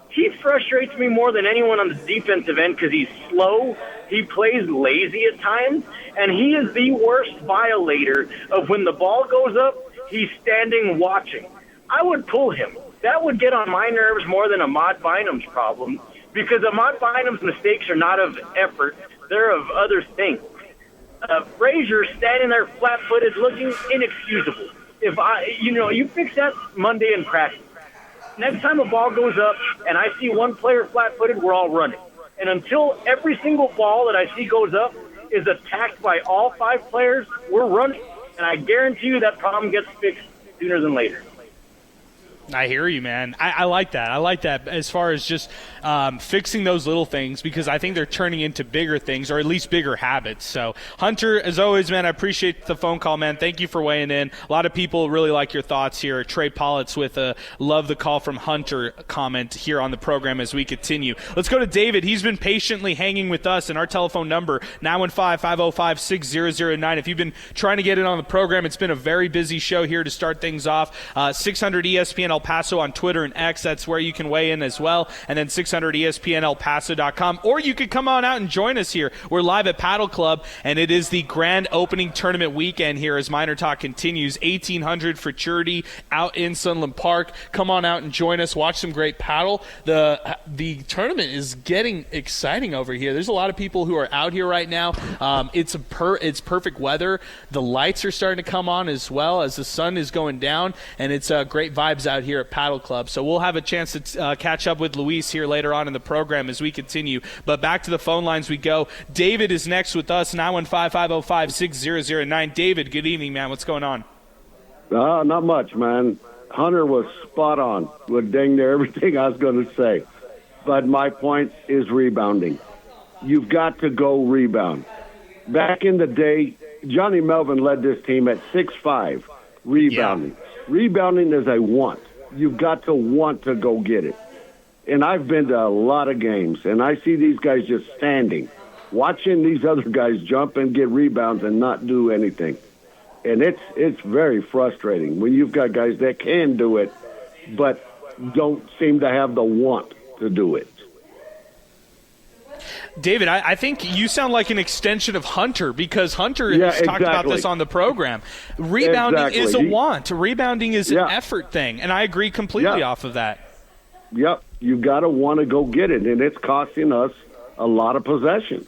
he frustrates me more than anyone on the defensive end, because he's slow. He plays lazy at times. And he is the worst violator of when the ball goes up, he's standing watching. I would pull him. That would get on my nerves more than Ahmad Bynum's problem, because Ahmad Bynum's mistakes are not of effort. They're of other things. Frazier standing there flat-footed, looking inexcusable. If you fix that Monday in practice. Next time a ball goes up and I see one player flat-footed, we're all running. And until every single ball that I see goes up is attacked by all 5 players, we're running. And I guarantee you that problem gets fixed sooner than later. I hear you, man. I like that. I like that as far as just fixing those little things, because I think they're turning into bigger things, or at least bigger habits. So, Hunter, as always, man, I appreciate the phone call, man. Thank you for weighing in. A lot of people really like your thoughts here. Trey Politz with a love the call from Hunter comment here on the program as we continue. Let's go to David. He's been patiently hanging with us, and our telephone number, 915-505-6009. If you've been trying to get in on the program, it's been a very busy show here to start things off. 600 ESPN El Paso on Twitter and X. That's where you can weigh in as well. And then 600ESPNElPaso.com. Or you could come on out and join us here. We're live at Paddle Club, and it is the grand opening tournament weekend here as MInerTalk continues. 1,800 for charity out in Sunland Park. Come on out and join us. Watch some great paddle. The tournament is getting exciting over here. There's a lot of people who are out here right now. It's perfect weather. The lights are starting to come on as well as the sun is going down, and it's great vibes out here at Paddle Club. So we'll have a chance to catch up with Luis here later on in the program as we continue. But back to the phone lines we go. David is next with us, 915-505-6009. David, good evening, man. What's going on? Not much, man. Hunter was spot on with dang near everything I was going to say. But my point is rebounding. You've got to go rebound. Back in the day, Johnny Melvin led this team at 6'5", rebounding. Yeah. Rebounding is a want. You've got to want to go get it. And I've been to a lot of games, and I see these guys just standing. watching these other guys jump and get rebounds and not do anything. And it's very frustrating when you've got guys that can do it, but don't seem to have the want to do it. David, I think you sound like an extension of Hunter, because Hunter has talked about this on the program. Rebounding is a want. Rebounding is an effort thing, and I agree completely off of that. Yep, you got to want to go get it, and it's costing us a lot of possessions.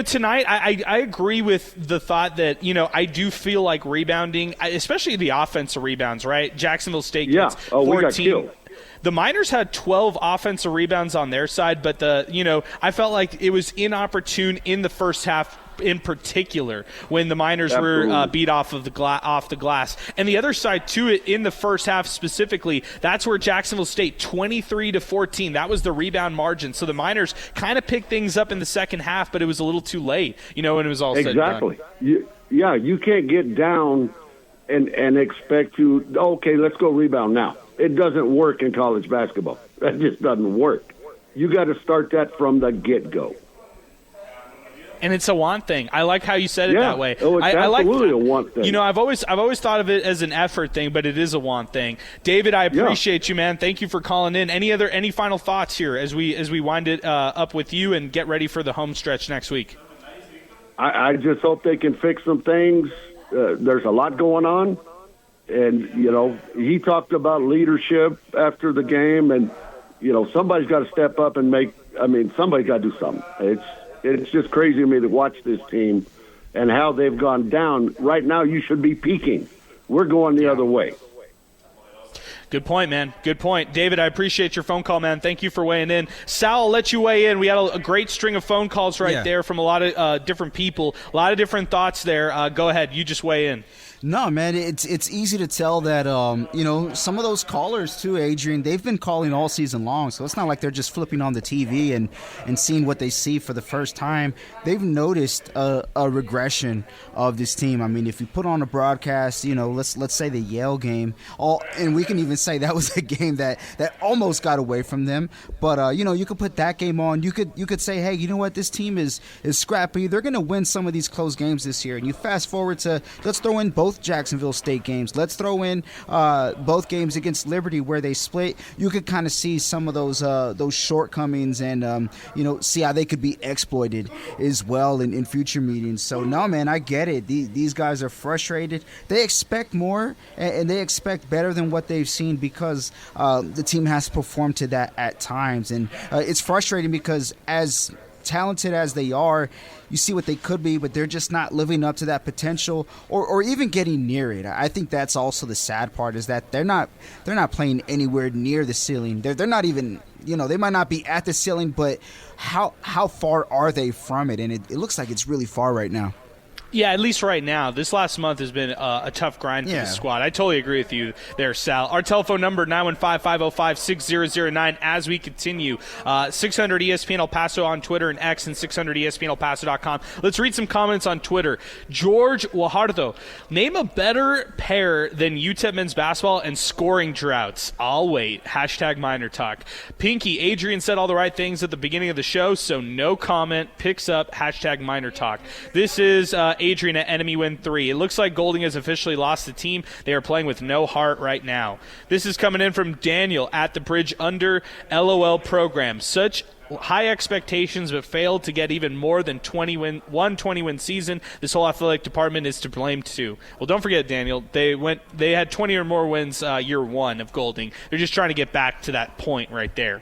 Tonight, I agree with the thought that, I do feel like rebounding, especially the offensive rebounds, right? Jacksonville State gets 14. We got killed. The Miners had 12 offensive rebounds on their side, but I felt like it was inopportune in the first half in particular when the Miners were beat off the glass. And the other side to it in the first half specifically, that's where Jacksonville State 23-14. That was the rebound margin. So the Miners kind of picked things up in the second half, but it was a little too late, when it was all said and done. You can't get down and expect to, okay, let's go rebound now. It doesn't work in college basketball. That just doesn't work. You got to start that from the get-go. And it's a want thing. I like how you said it that way. Oh, it's absolutely a want thing. I've always thought of it as an effort thing, but it is a want thing. David, I appreciate you, man. Thank you for calling in. Any final thoughts here as we wind it up with you and get ready for the home stretch next week? I just hope they can fix some things. There's a lot going on. And, he talked about leadership after the game, and, somebody's got to step up and somebody's got to do something. It's just crazy to me to watch this team and how they've gone down. Right now, you should be peaking. We're going the other way. Good point, man. Good point. David, I appreciate your phone call, man. Thank you for weighing in. Sal, I'll let you weigh in. We had a great string of phone calls there from a lot of different people, a lot of different thoughts there. Go ahead. You just weigh in. No, man, it's easy to tell that, some of those callers, too, Adrian, they've been calling all season long, so it's not like they're just flipping on the TV and seeing what they see for the first time. They've noticed a regression of this team. I mean, if you put on a broadcast, let's say the Yale game, and we can even say that was a game that almost got away from them, but, you could put that game on. You could say, hey, you know what, this team is scrappy. They're going to win some of these close games this year, and you fast forward to, let's throw in both Jacksonville State games. Let's throw in both games against Liberty where they split. You could kind of see some of those shortcomings and see how they could be exploited as well in future meetings. So no, man, I get it. These guys are frustrated. They expect more and they expect better than what they've seen because the team has performed to that at times, and it's frustrating because as talented as they are, you see what they could be, but they're just not living up to that potential or even getting near it. I think that's also the sad part, is that they're not playing anywhere near the ceiling. They're not even, they might not be at the ceiling, but how far are they from it? And it looks like it's really far right now. Yeah, at least right now. This last month has been a tough grind for the squad. I totally agree with you there, Sal. Our telephone number, 915-505-6009, as we continue. 600 ESPN El Paso on Twitter and X, and 600 ESPNElPaso.com. Let's read some comments on Twitter. George Guajardo, name a better pair than UTEP men's basketball and scoring droughts. I'll wait. #MinerTalk. Pinky, Adrian said all the right things at the beginning of the show, so no comment. Picks up #MinerTalk. This is Adrian at Enemy Win 3. It looks like Golding has officially lost the team. They are playing with no heart right now. This is coming in from Daniel at the Bridge Under LOL program. Such high expectations but failed to get even more than 20-win season. This whole athletic department is to blame too. Well, don't forget, Daniel, they had 20 or more wins year one of Golding. They're just trying to get back to that point right there.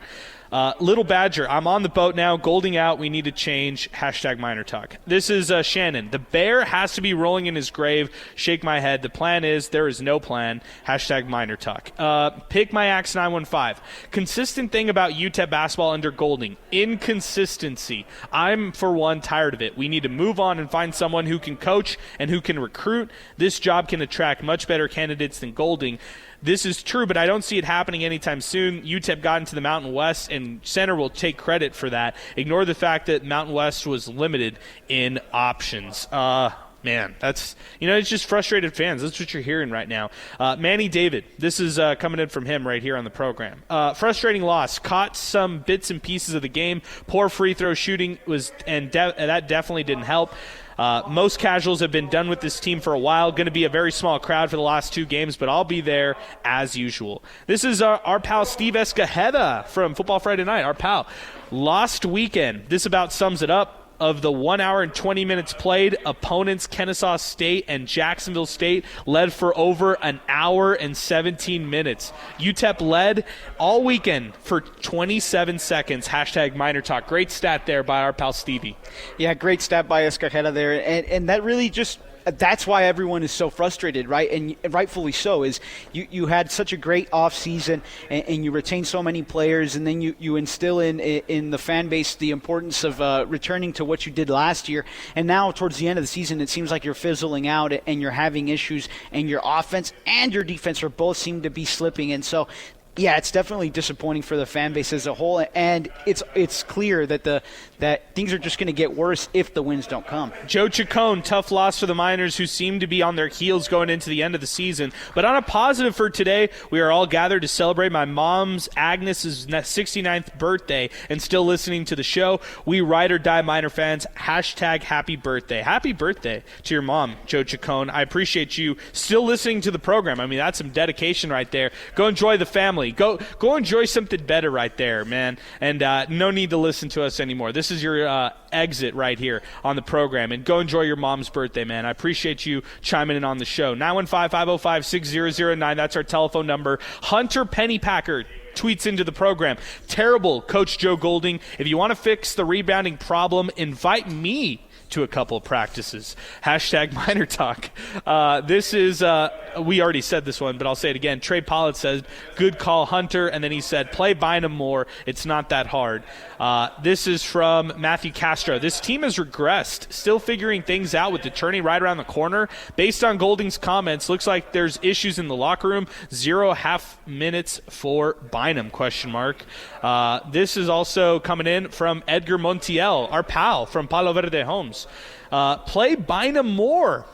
Little Badger, I'm on the boat now. Golding out. We need to change. #MinerTalk. This is Shannon. The bear has to be rolling in his grave. Shake my head. The plan is there is no plan. #MinerTalk. Pick my axe 915. Consistent thing about UTEP basketball under Golding. Inconsistency. I'm, for one, tired of it. We need to move on and find someone who can coach and who can recruit. This job can attract much better candidates than Golding. This is true, but I don't see it happening anytime soon. UTEP got into the Mountain West, and Center will take credit for that. Ignore the fact that Mountain West was limited in options. Man, man, that's, it's just frustrated fans. That's what you're hearing right now. Manny David, this is coming in from him right here on the program. Frustrating loss. Caught some bits and pieces of the game. Poor free throw shooting that definitely didn't help. Most casuals have been done with this team for a while. Going to be a very small crowd for the last 2 games, but I'll be there as usual. This is our pal Steve Escajeda from Football Friday Night, our pal. Lost weekend. This about sums it up. Of the 1 hour and 20 minutes played, opponents Kennesaw State and Jacksonville State led for over an hour and 17 minutes. UTEP led all weekend for 27 seconds. #MinerTalk. Great stat there by our pal Stevie. Yeah, great stat by Escajeda there. And that really just – that's why everyone is so frustrated, right? And rightfully so, is you had such a great offseason and you retained so many players, and then you instill in the fan base the importance of returning to what you did last year. And now towards the end of the season, it seems like you're fizzling out and you're having issues, and your offense and your defense are both seem to be slipping. And so, yeah, it's definitely disappointing for the fan base as a whole, and it's clear that that things are just going to get worse if the wins don't come. Joe Chacon, tough loss for the Miners, who seem to be on their heels going into the end of the season. But on a positive for today, we are all gathered to celebrate my mom's Agnes's 69th birthday and still listening to the show. We ride or die Miner fans. #happy birthday. Happy birthday to your mom, Joe Chacon. I appreciate you still listening to the program. I mean, that's some dedication right there. Go enjoy the family. Go enjoy something better right there, man. And no need to listen to us anymore. This is your exit right here on the program. And go enjoy your mom's birthday, man. I appreciate you chiming in on the show. 915-505-6009. That's our telephone number. Hunter Pennypacker tweets into the program. Terrible, Coach Joe Golding. If you want to fix the rebounding problem, invite me to a couple of practices. #MinerTalk. This is, we already said this one, but I'll say it again. Trey Pollitt said, good call, Hunter. And then he said, play Bynum more. It's not that hard. This is from Matthew Castro. This team has regressed, still figuring things out with the turning right around the corner. Based on Golding's comments, looks like there's issues in the locker room. 0 half minutes for Bynum, ? This is also coming in from Edgar Montiel, our pal from Palo Verde Homes. Play Bynum more,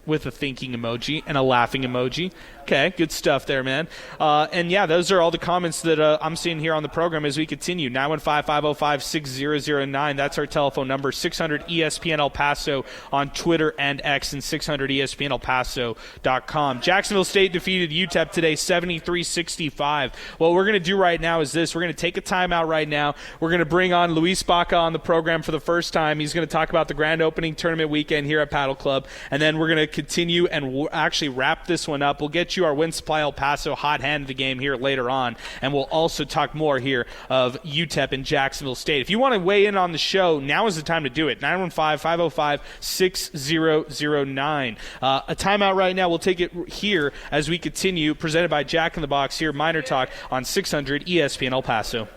with a thinking emoji and a laughing emoji. Okay, good stuff there, man. And yeah, those are all the comments that I'm seeing here on the program as we continue. 915-505-6009. That's our telephone number. 600 ESPN El Paso on Twitter and X, and 600 ESPNElPaso.com. Jacksonville State defeated UTEP today 73-65. What we're going to do right now is this. We're going to take a timeout right now. We're going to bring on Luis Baca on the program for the first time. He's going to talk about the grand opening tournament weekend here at Paddle Club. And then we're going to continue and actually wrap this one up. We'll get you our Win Supply El Paso hot hand of the game here later on, and we'll also talk more here of UTEP and Jacksonville State. If you want to weigh in on the show, now is the time to do it. 915-505-6009. A timeout right now. We'll take it here as we continue, presented by Jack in the Box here, Miner Talk on 600 ESPN El Paso.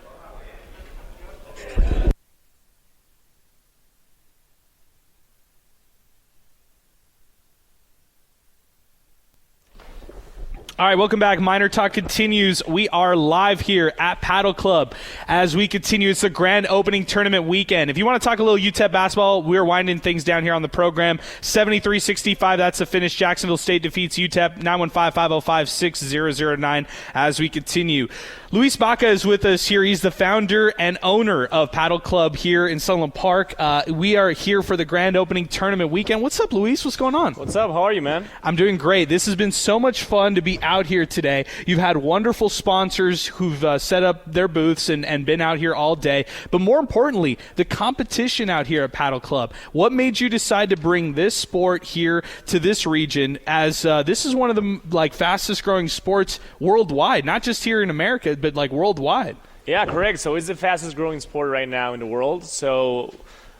All right, welcome back. Miner Talk continues. We are live here at Paddle Club as we continue. It's the grand opening tournament weekend. If you want to talk a little UTEP basketball, we're winding things down here on the program. 73-65, that's the finish. Jacksonville State defeats UTEP. 915-505-6009 as we continue. Luis Baca is with us here. He's the founder and owner of Paddle Club here in Sunland Park. We are here for the grand opening tournament weekend. What's up, Luis? What's going on? What's up? How are you, man? I'm doing great. This has been so much fun to be out here today. You've had wonderful sponsors who've set up their booths and been out here all day. But more importantly, the competition out here at Paddle Club. What made you decide to bring this sport here to this region, as this is one of the fastest growing sports worldwide, not just here in America, but worldwide? Yeah, correct. So it's the fastest growing sport right now in the world. So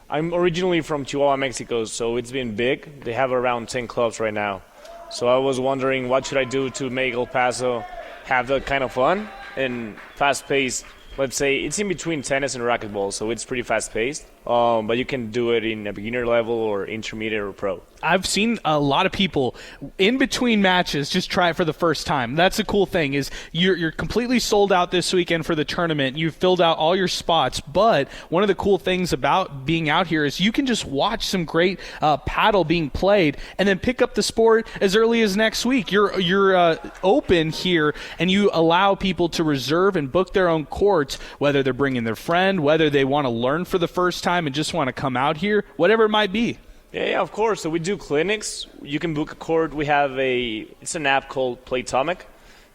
I'm originally from Chihuahua, Mexico, so it's been big. They have around 10 clubs right now. So I was wondering, what should I do to make El Paso have that kind of fun and fast-paced? Let's say it's in between tennis and racquetball, so it's pretty fast-paced. but you can do it in a beginner level or intermediate or pro. I've seen a lot of people in between matches just try it for the first time. That's the cool thing is you're completely sold out this weekend for the tournament. You've filled out all your spots, but one of the cool things about being out here is you can just watch some great paddle being played and then pick up the sport as early as next week. You're open here, and you allow people to reserve and book their own courts, whether they're bringing their friend, whether they want to learn for the first time and just want to come out here, whatever it might be. Yeah, of course. So we do clinics. You can book a court. We have it's an app called Playtomic.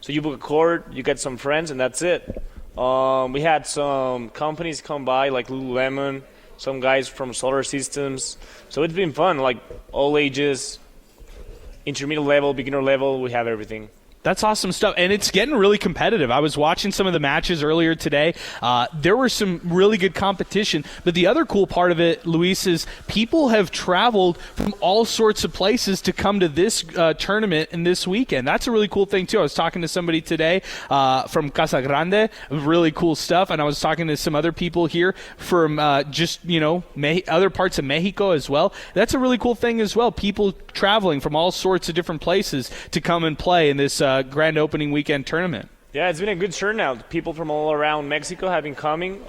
So you book a court, you get some friends, and that's it. We had some companies come by, like Lululemon, some guys from Solar Systems. So it's been fun, like all ages, intermediate level, beginner level, we have everything. That's awesome stuff, and it's getting really competitive. I was watching some of the matches earlier today. There was some really good competition, but the other cool part of it, Luis, is people have traveled from all sorts of places to come to this tournament and this weekend. That's a really cool thing, too. I was talking to somebody today from Casa Grande, really cool stuff, and I was talking to some other people here from other parts of Mexico as well. That's a really cool thing as well, people traveling from all sorts of different places to come and play in this grand opening weekend tournament. Yeah, it's been a good turnout. People from all around Mexico have been coming.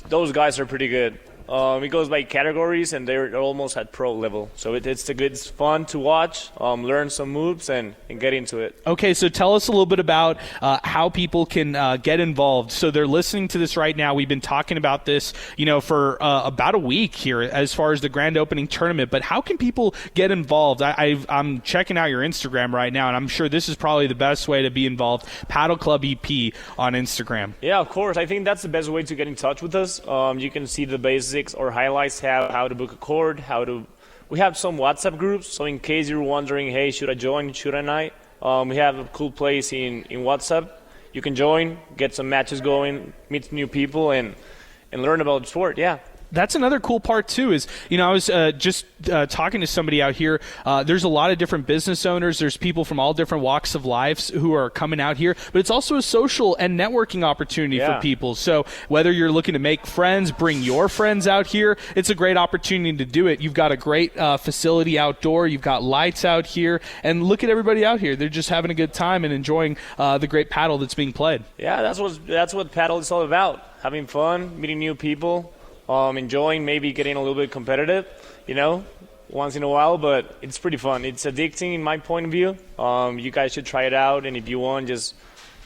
Those guys are pretty good. It goes by categories, and they're almost at pro level. So it's fun to watch, learn some moves, and get into it. Okay, so tell us a little bit about how people can get involved. So they're listening to this right now. We've been talking about this, for about a week here as far as the grand opening tournament. But how can people get involved? I'm checking out your Instagram right now, and I'm sure this is probably the best way to be involved. Paddle Club EP on Instagram. Yeah, of course. I think that's the best way to get in touch with us. You can see the basics or highlights, how to book a court, we have some WhatsApp groups, so in case you're wondering, hey, should I join, shouldn't I? We have a cool place in WhatsApp. You can join, get some matches going, meet new people, and learn about the sport, yeah. That's another cool part, too, is, I was just talking to somebody out here. There's a lot of different business owners. There's people from all different walks of life who are coming out here. But it's also a social and networking opportunity for people. So whether you're looking to make friends, bring your friends out here, it's a great opportunity to do it. You've got a great facility outdoor. You've got lights out here. And look at everybody out here. They're just having a good time and enjoying the great paddle that's being played. Yeah, that's what paddle is all about. Having fun, meeting new people. Enjoying, maybe getting a little bit competitive, once in a while, but it's pretty fun. It's addicting in my point of view. You guys should try it out, and if you want, just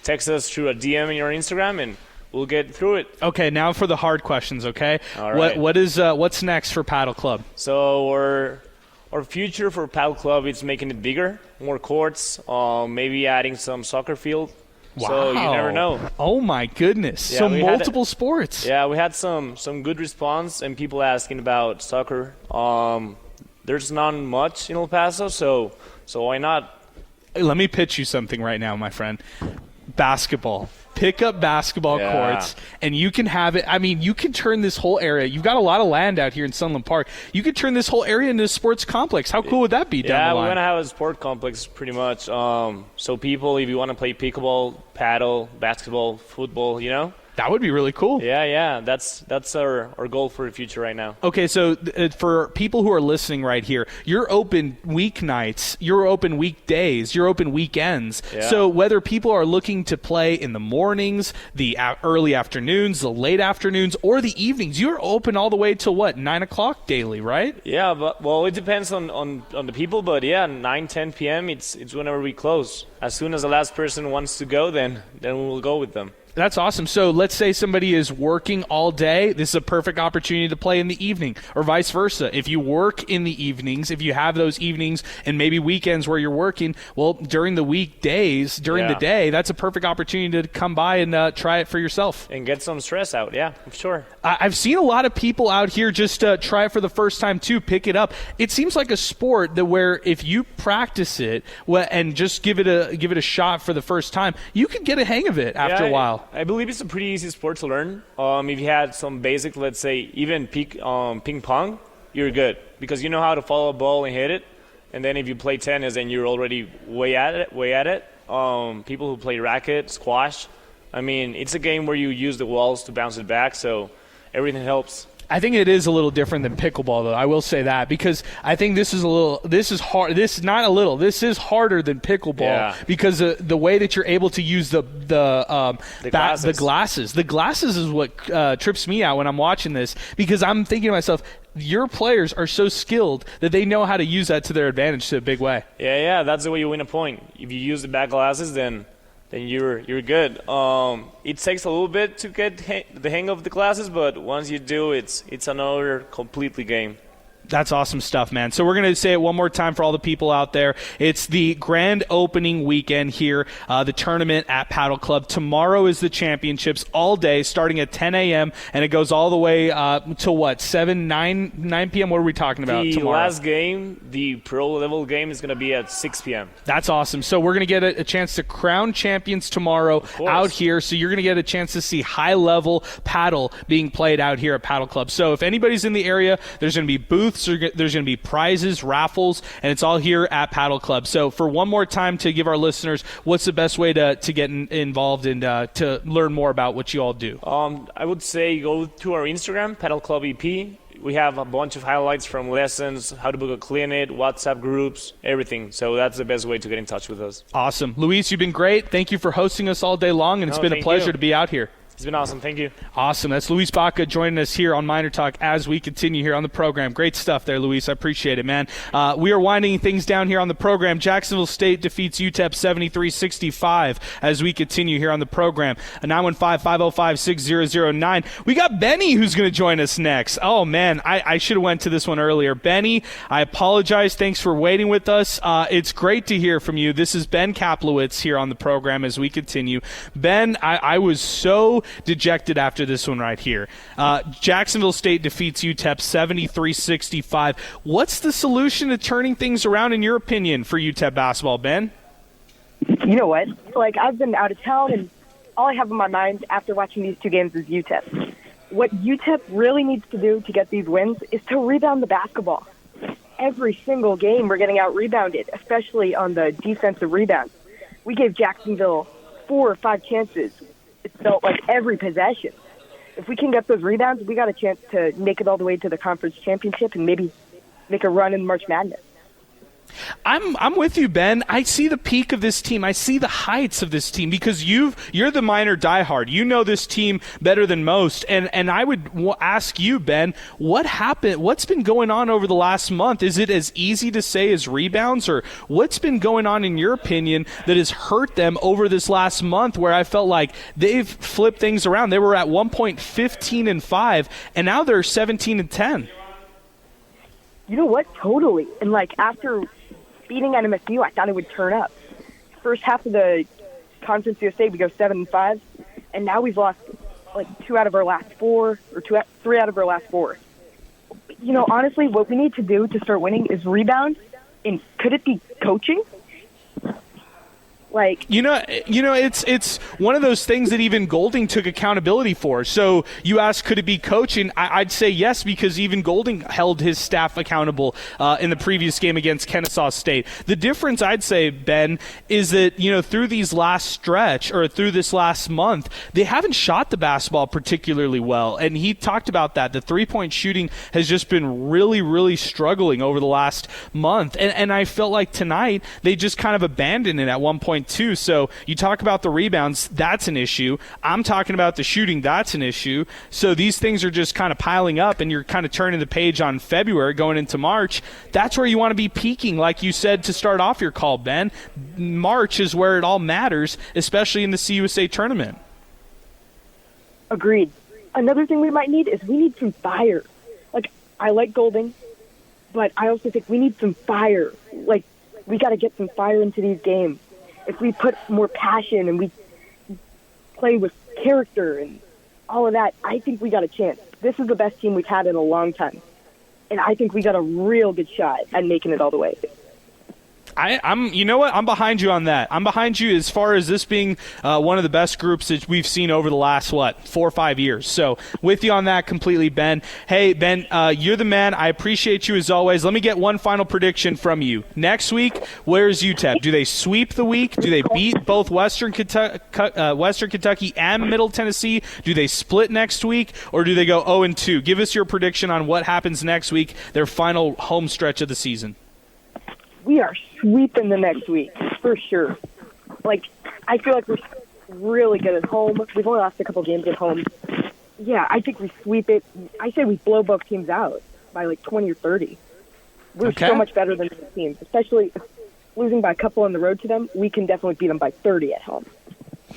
text us through a DM in your Instagram, and we'll get through it. Okay, now for the hard questions, okay? All right. What's next for Paddle Club? So our future for Paddle Club is making it bigger, more courts, maybe adding some soccer field. Wow. So you never know. Oh, my goodness. Yeah, so multiple sports. Yeah, we had some good response and people asking about soccer. There's not much in El Paso, so why not? Let me pitch you something right now, my friend. Basketball. Pick up basketball courts, and you can have it. I mean, you can turn this whole area. You've got a lot of land out here in Sunland Park. You could turn this whole area into a sports complex. How cool would that be down the line? Yeah, we're going to have a sport complex pretty much. So people, if you want to play pickleball, paddle, basketball, football, That would be really cool. Yeah. That's our goal for the future right now. Okay, so for people who are listening right here, you're open weeknights, you're open weekdays, you're open weekends. Yeah. So whether people are looking to play in the mornings, the early afternoons, the late afternoons, or the evenings, you're open all the way till 9 o'clock daily, right? Yeah, but it depends on the people, but 9, 10 p.m. It's whenever we close. As soon as the last person wants to go, then we will go with them. That's awesome. So let's say somebody is working all day. This is a perfect opportunity to play in the evening, or vice versa. If you work in the evenings, if you have those evenings and maybe weekends where you're working, well, during the weekdays, during the day, that's a perfect opportunity to come by and try it for yourself. And get some stress out, yeah, for sure. I've seen a lot of people out here just try it for the first time, too, pick it up. It seems like a sport that where if you practice it and just give it a shot for the first time, you can get a hang of it after a while. I believe it's a pretty easy sport to learn. If you had some basic, let's say, even ping pong, you're good because you know how to follow a ball and hit it. And then if you play tennis, then you're already way at it. People who play racket, squash, I mean, it's a game where you use the walls to bounce it back, so everything helps. I think it is a little different than pickleball, though. I will say that, because I think this is harder than pickleball because the way that you're able to use the glasses. The glasses is what trips me out when I'm watching this, because I'm thinking to myself, your players are so skilled that they know how to use that to their advantage to a big way. Yeah, that's the way you win a point. If you use the back glasses, then you're good. It takes a little bit to get the hang of the glasses, but once you do, it's another completely game. That's awesome stuff, man. So we're going to say it one more time for all the people out there. It's the grand opening weekend here, the tournament at Paddle Club. Tomorrow is the championships all day, starting at 10 a.m., and it goes all the way to what, 9 p.m.? What are we talking about tomorrow? The last game, the pro-level game, is going to be at 6 p.m. That's awesome. So we're going to get a chance to crown champions tomorrow out here. So you're going to get a chance to see high-level paddle being played out here at Paddle Club. So if anybody's in the area, there's going to be booths, there's going to be prizes, raffles, and it's all here at Paddle Club. So for one more time, to give our listeners, what's the best way to get involved and to learn more about what you all do? I would say go to our Instagram, Paddle Club EP. We have a bunch of highlights from lessons, how to book a clinic, WhatsApp groups, everything. So that's the best way to get in touch with us. Awesome. Luis, you've been great. Thank you for hosting us all day long, and it's been a pleasure to be out here. It's been awesome. Thank you. Awesome. That's Luis Baca joining us here on MInerTalk as we continue here on the program. Great stuff there, Luis. I appreciate it, man. We are winding things down here on the program. Jacksonville State defeats UTEP 73-65 as we continue here on the program. 915-505-6009. We got Benny who's going to join us next. Oh, man. I should have went to this one earlier. Benny, I apologize. Thanks for waiting with us. It's great to hear from you. This is Ben Kaplowitz here on the program as we continue. Ben, I was so dejected after this one right here. Jacksonville State defeats UTEP 73-65. What's the solution to turning things around, in your opinion, for UTEP basketball, Ben? You know what? I've been out of town, and all I have in my mind after watching these two games is UTEP. What UTEP really needs to do to get these wins is to rebound the basketball. Every single game we're getting out-rebounded, especially on the defensive rebounds. We gave Jacksonville 4 or 5 chances. It felt like every possession. If we can get those rebounds, we got a chance to make it all the way to the conference championship and maybe make a run in March Madness. I'm with you, Ben. I see the peak of this team. I see the heights of this team because you're the Miner diehard. You know this team better than most. And I would ask you, Ben, what happened? What's been going on over the last month? Is it as easy to say as rebounds, or what's been going on, in your opinion, that has hurt them over this last month, where I felt like they've flipped things around? They were at one point 15-5, and now they're 17-10. You know what? Totally. And after beating NMSU, I thought it would turn up. First half of the Conference USA, we go 7-5, and now we've lost 2 out of our last 4, or 3 out of our last 4. You know, honestly, what we need to do to start winning is rebound. And could it be coaching? It's one of those things that even Golding took accountability for. So you ask, could it be coaching? I'd say yes, because even Golding held his staff accountable in the previous game against Kennesaw State. The difference, I'd say, Ben, is that through these last stretch, or through this last month, they haven't shot the basketball particularly well. And he talked about that. The three-point shooting has just been really, really struggling over the last month. And I felt like tonight they just kind of abandoned it at one point too. So you talk about the rebounds, that's an issue. I'm talking about the shooting, that's an issue. So these things are just kind of piling up, and you're kind of turning the page on February going into March. That's where you want to be peaking, like you said to start off your call, Ben. March is where it all matters, especially in the CUSA tournament. Agreed. Another thing we might need is we need some fire. I like Golding, but I also think we need some fire. We got to get some fire into these games. If we put more passion and we play with character and all of that, I think we got a chance. This is the best team we've had in a long time. And I think we got a real good shot at making it all the way. I'm. You know what? I'm behind you on that. I'm behind you as far as this being one of the best groups that we've seen over the last 4 or 5 years. So with you on that completely, Ben. Hey, Ben, you're the man. I appreciate you as always. Let me get one final prediction from you. Next week, where's UTEP? Do they sweep the week? Do they beat both Western Kentucky and Middle Tennessee? Do they split next week, or do they go 0-2? Give us your prediction on what happens next week, their final home stretch of the season. We are sweeping the next week, for sure. Like, I feel like we're really good at home. We've only lost a couple games at home. Yeah, I think we sweep it. I say we blow both teams out by like 20 or 30. We're so much better than the teams, especially losing by a couple on the road to them. We can definitely beat them by 30 at home.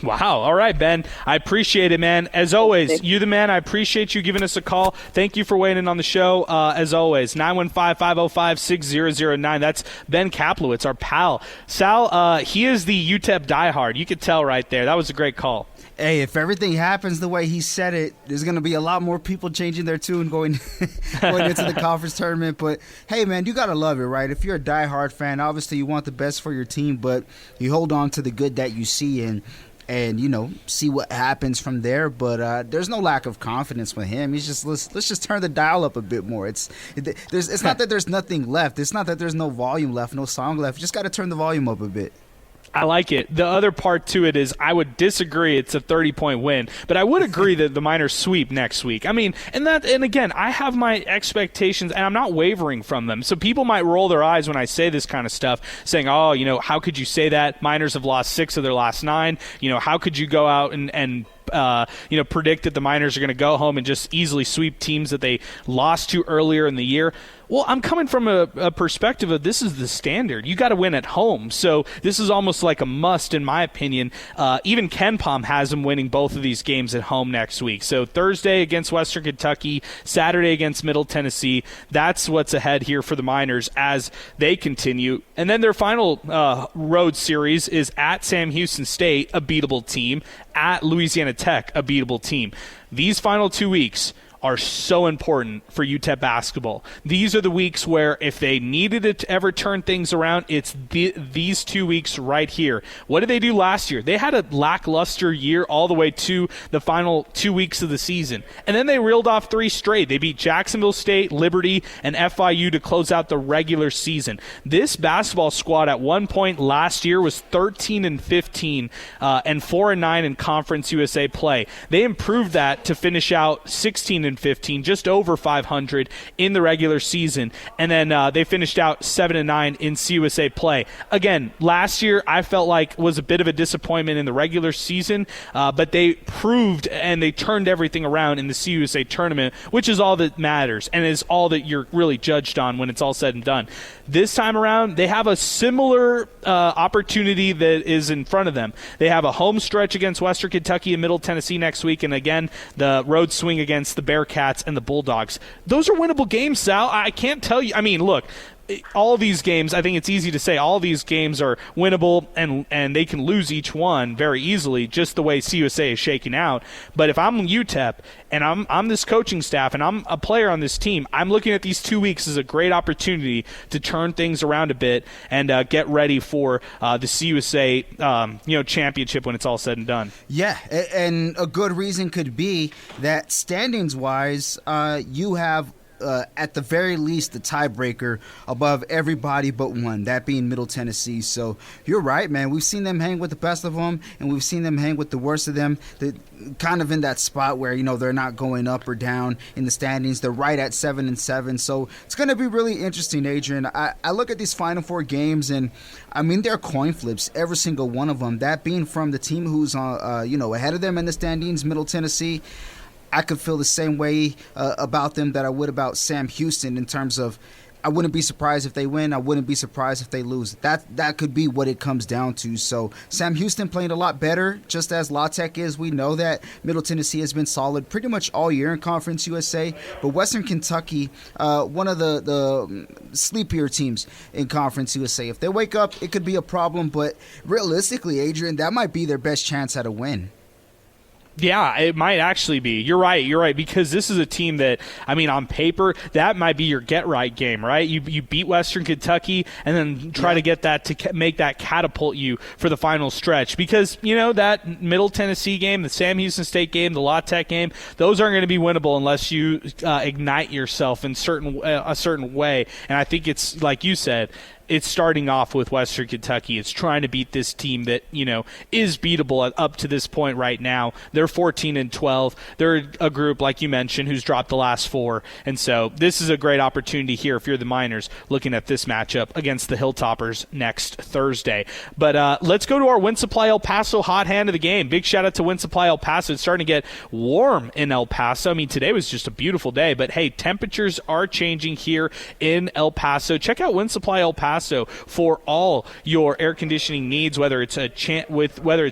Wow. All right, Ben. I appreciate it, man. As always, you're the man. I appreciate you giving us a call. Thank you for weighing in on the show. As always, 915-505-6009. That's Ben Kaplowitz, our pal. Sal, he is the UTEP diehard. You could tell right there. That was a great call. Hey, if everything happens the way he said it, there's going to be a lot more people changing their tune going into the conference tournament. But, hey, man, you got to love it, right? If you're a diehard fan, obviously you want the best for your team, but you hold on to the good that you see and see what happens from there. But there's no lack of confidence with him. He's just, let's just turn the dial up a bit more. It's not that there's nothing left. It's not that there's no volume left, no song left. You just got to turn the volume up a bit. I like it. The other part to it is I would disagree it's a 30-point win, but I would agree that the Miners sweep next week. I mean, and again, I have my expectations, and I'm not wavering from them. So people might roll their eyes when I say this kind of stuff, saying, oh, how could you say that? Miners have lost 6 of their last 9. How could you go out and predict that the Miners are going to go home and just easily sweep teams that they lost to earlier in the year? Well, I'm coming from a perspective of this is the standard. You got to win at home. So this is almost like a must, in my opinion. Even KenPom has them winning both of these games at home next week. So Thursday against Western Kentucky, Saturday against Middle Tennessee. That's what's ahead here for the Miners as they continue. And then their final road series is at Sam Houston State, a beatable team, at Louisiana Tech, a beatable team. These final 2 weeks are so important for UTEP basketball. These are the weeks where if they needed to ever turn things around, it's these 2 weeks right here. What did they do last year? They had a lackluster year all the way to the final 2 weeks of the season. And then they reeled off 3 straight. They beat Jacksonville State, Liberty, and FIU to close out the regular season. This basketball squad at one point last year was 13-15 and 4-9 in Conference USA play. They improved that to finish out 16-15, just over 500 in the regular season, and then they finished out 7-9 in CUSA play. Again, last year I felt like was a bit of a disappointment in the regular season, but they proved and they turned everything around in the CUSA tournament, which is all that matters and is all that you're really judged on when it's all said and done. This time around, they have a similar opportunity that is in front of them. They have a home stretch against Western Kentucky and Middle Tennessee next week, and again, the road swing against the Bearcats and the Bulldogs. Those are winnable games, Sal. I can't tell you. I mean, look, all these games, I think it's easy to say all these games are winnable and they can lose each one very easily, just the way CUSA is shaking out. But if I'm UTEP and I'm this coaching staff and I'm a player on this team, I'm looking at these 2 weeks as a great opportunity to turn things around a bit and get ready for the CUSA championship when it's all said and done. Yeah, and a good reason could be that standings-wise, you have at the very least the tiebreaker above everybody but one, that being Middle Tennessee. So you're right, man. We've seen them hang with the best of them, and we've seen them hang with the worst of them. They're kind of in that spot where, they're not going up or down in the standings. They're right at 7-7. So it's going to be really interesting, Adrian. I look at these Final Four games, and I mean, they're coin flips, every single one of them. That being from the team who's ahead of them in the standings, Middle Tennessee. I could feel the same way about them that I would about Sam Houston in terms of I wouldn't be surprised if they win. I wouldn't be surprised if they lose. That could be what it comes down to. So Sam Houston playing a lot better, just as La Tech is. We know that Middle Tennessee has been solid pretty much all year in Conference USA. But Western Kentucky, one of the sleepier teams in Conference USA. If they wake up, it could be a problem. But realistically, Adrian, that might be their best chance at a win. Yeah, it might actually be. You're right, because this is a team that, I mean, on paper, that might be your get-right game, right? You beat Western Kentucky and then try to get that to make that catapult you for the final stretch, because, that Middle Tennessee game, the Sam Houston State game, the La Tech game, those aren't going to be winnable unless you ignite yourself in a certain way, and I think it's, like you said, it's starting off with Western Kentucky. It's trying to beat this team that, is beatable up to this point right now. They're 14-12. They're a group, like you mentioned, who's dropped the last 4. And so this is a great opportunity here if you're the Miners looking at this matchup against the Hilltoppers next Thursday. But let's go to our Wind Supply El Paso hot hand of the game. Big shout out to Wind Supply El Paso. It's starting to get warm in El Paso. I mean, today was just a beautiful day, but hey, temperatures are changing here in El Paso. Check out Wind Supply El Paso for all your air conditioning needs, whether it's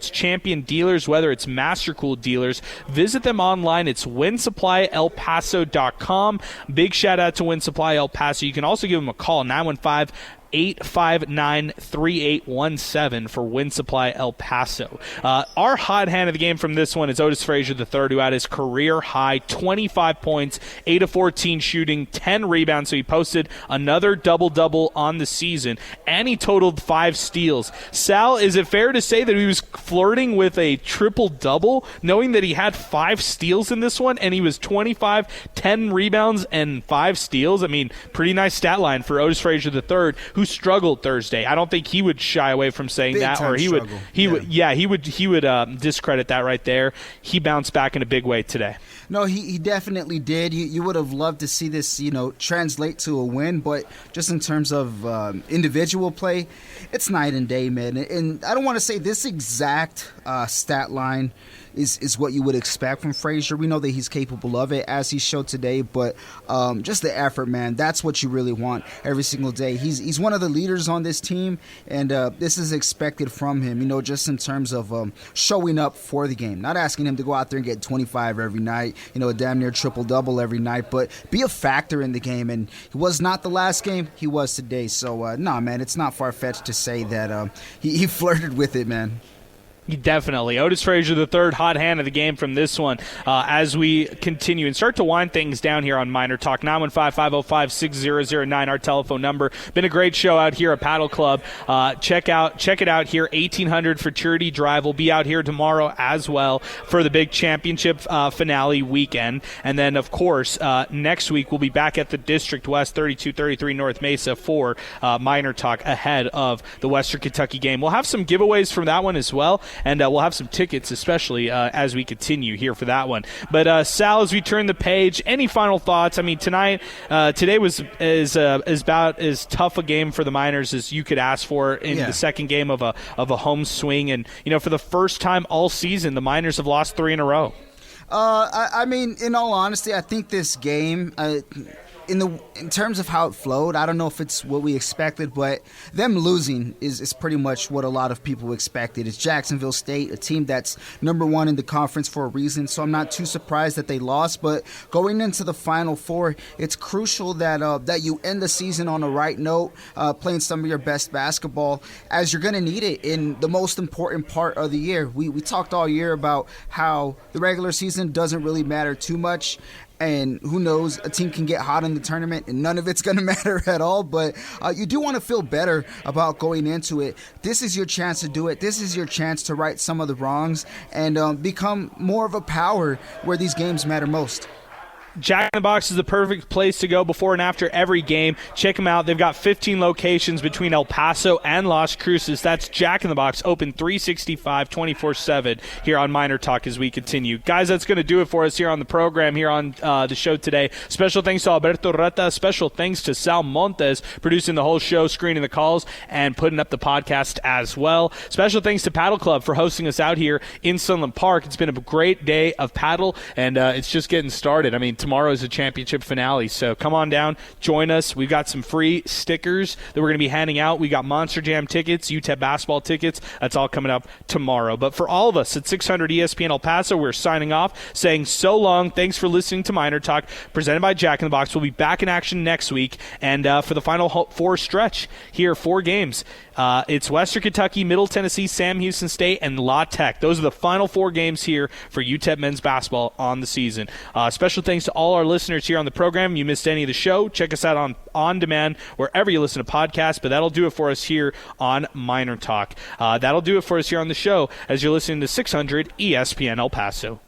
Champion dealers, whether it's Master Cool dealers. Visit them online. It's WindSupplyElPaso.com. Big shout out to Wind Supply El Paso. You can also give them a call, 915-859-3817 for Wind Supply El Paso. Our hot hand of the game from this one is Otis Frazier III, who had his career high 25 points, 8 of 14 shooting, 10 rebounds. So he posted another double-double on the season, and he totaled 5 steals. Sal, is it fair to say that he was flirting with a triple-double, knowing that he had 5 steals in this one, and he was 25, 10 rebounds, and 5 steals? I mean, pretty nice stat line for Otis Frazier III, who struggled Thursday. I don't think he would shy away from saying that, or he would discredit that right there. He bounced back in a big way today. No, he definitely did. You would have loved to see this, translate to a win, but just in terms of individual play, it's night and day, man. And I don't want to say this exact stat line is what you would expect from Frazier. We know that he's capable of it, as he showed today, but just the effort, man, that's what you really want every single day. He's one of the leaders on this team, and this is expected from him, just in terms of showing up for the game. Not asking him to go out there and get 25 every night, a damn near triple-double every night, but be a factor in the game, and he was not the last game, he was today. So, man, it's not far-fetched to say that he flirted with it, man. Definitely. Otis Frazier III, hot hand of the game from this one as we continue and start to wind things down here on Miner Talk. 915-505-6009, our telephone number. Been a great show out here at Paddle Club. Check it out here. 1800 Futurity Drive. We'll be out here tomorrow as well for the big championship finale weekend. And then, of course, next week we'll be back at the District West, 3233 North Mesa for Miner Talk ahead of the Western Kentucky game. We'll have some giveaways from that one as well. And we'll have some tickets, especially as we continue here for that one. But Sal, as we turn the page, any final thoughts? I mean, today was about as tough a game for the Miners as you could ask for in the second game of a home swing. And for the first time all season, the Miners have lost 3 in a row. I mean, in all honesty, I think this game. In terms of how it flowed, I don't know if it's what we expected, but them losing is pretty much what a lot of people expected. It's Jacksonville State, a team that's number 1 in the conference for a reason, so I'm not too surprised that they lost. But going into the Final Four, it's crucial that you end the season on the right note, playing some of your best basketball, as you're going to need it in the most important part of the year. We talked all year about how the regular season doesn't really matter too much. And who knows, a team can get hot in the tournament and none of it's going to matter at all. But you do want to feel better about going into it. This is your chance to do it. This is your chance to right some of the wrongs and become more of a power where these games matter most. Jack in the Box is the perfect place to go before and after every game. Check them out. They've got 15 locations between El Paso and Las Cruces. That's Jack in the Box, open 365, 24/7 here on Miner Talk as we continue. Guys, that's going to do it for us here on the program, here on the show today. Special thanks to Alberto Reta. Special thanks to Sal Montes, producing the whole show, screening the calls, and putting up the podcast as well. Special thanks to Paddle Club for hosting us out here in Sunland Park. It's been a great day of paddle, and it's just getting started. I mean, tomorrow is the championship finale. So come on down, join us. We've got some free stickers that we're going to be handing out. We got Monster Jam tickets, UTEP basketball tickets. That's all coming up tomorrow. But for all of us at 600 ESPN El Paso, we're signing off, saying so long. Thanks for listening to Miner Talk, presented by Jack in the Box. We'll be back in action next week. And for the final 4 stretch here, 4 games, it's Western Kentucky, Middle Tennessee, Sam Houston State, and La Tech. Those are the final 4 games here for UTEP men's basketball on the season. Special thanks to all our listeners here on the program. You missed any of the show, check us out on demand wherever you listen to podcasts. But that'll do it for us here on Miner Talk. That'll do it for us here on the show as you're listening to 600 ESPN El Paso.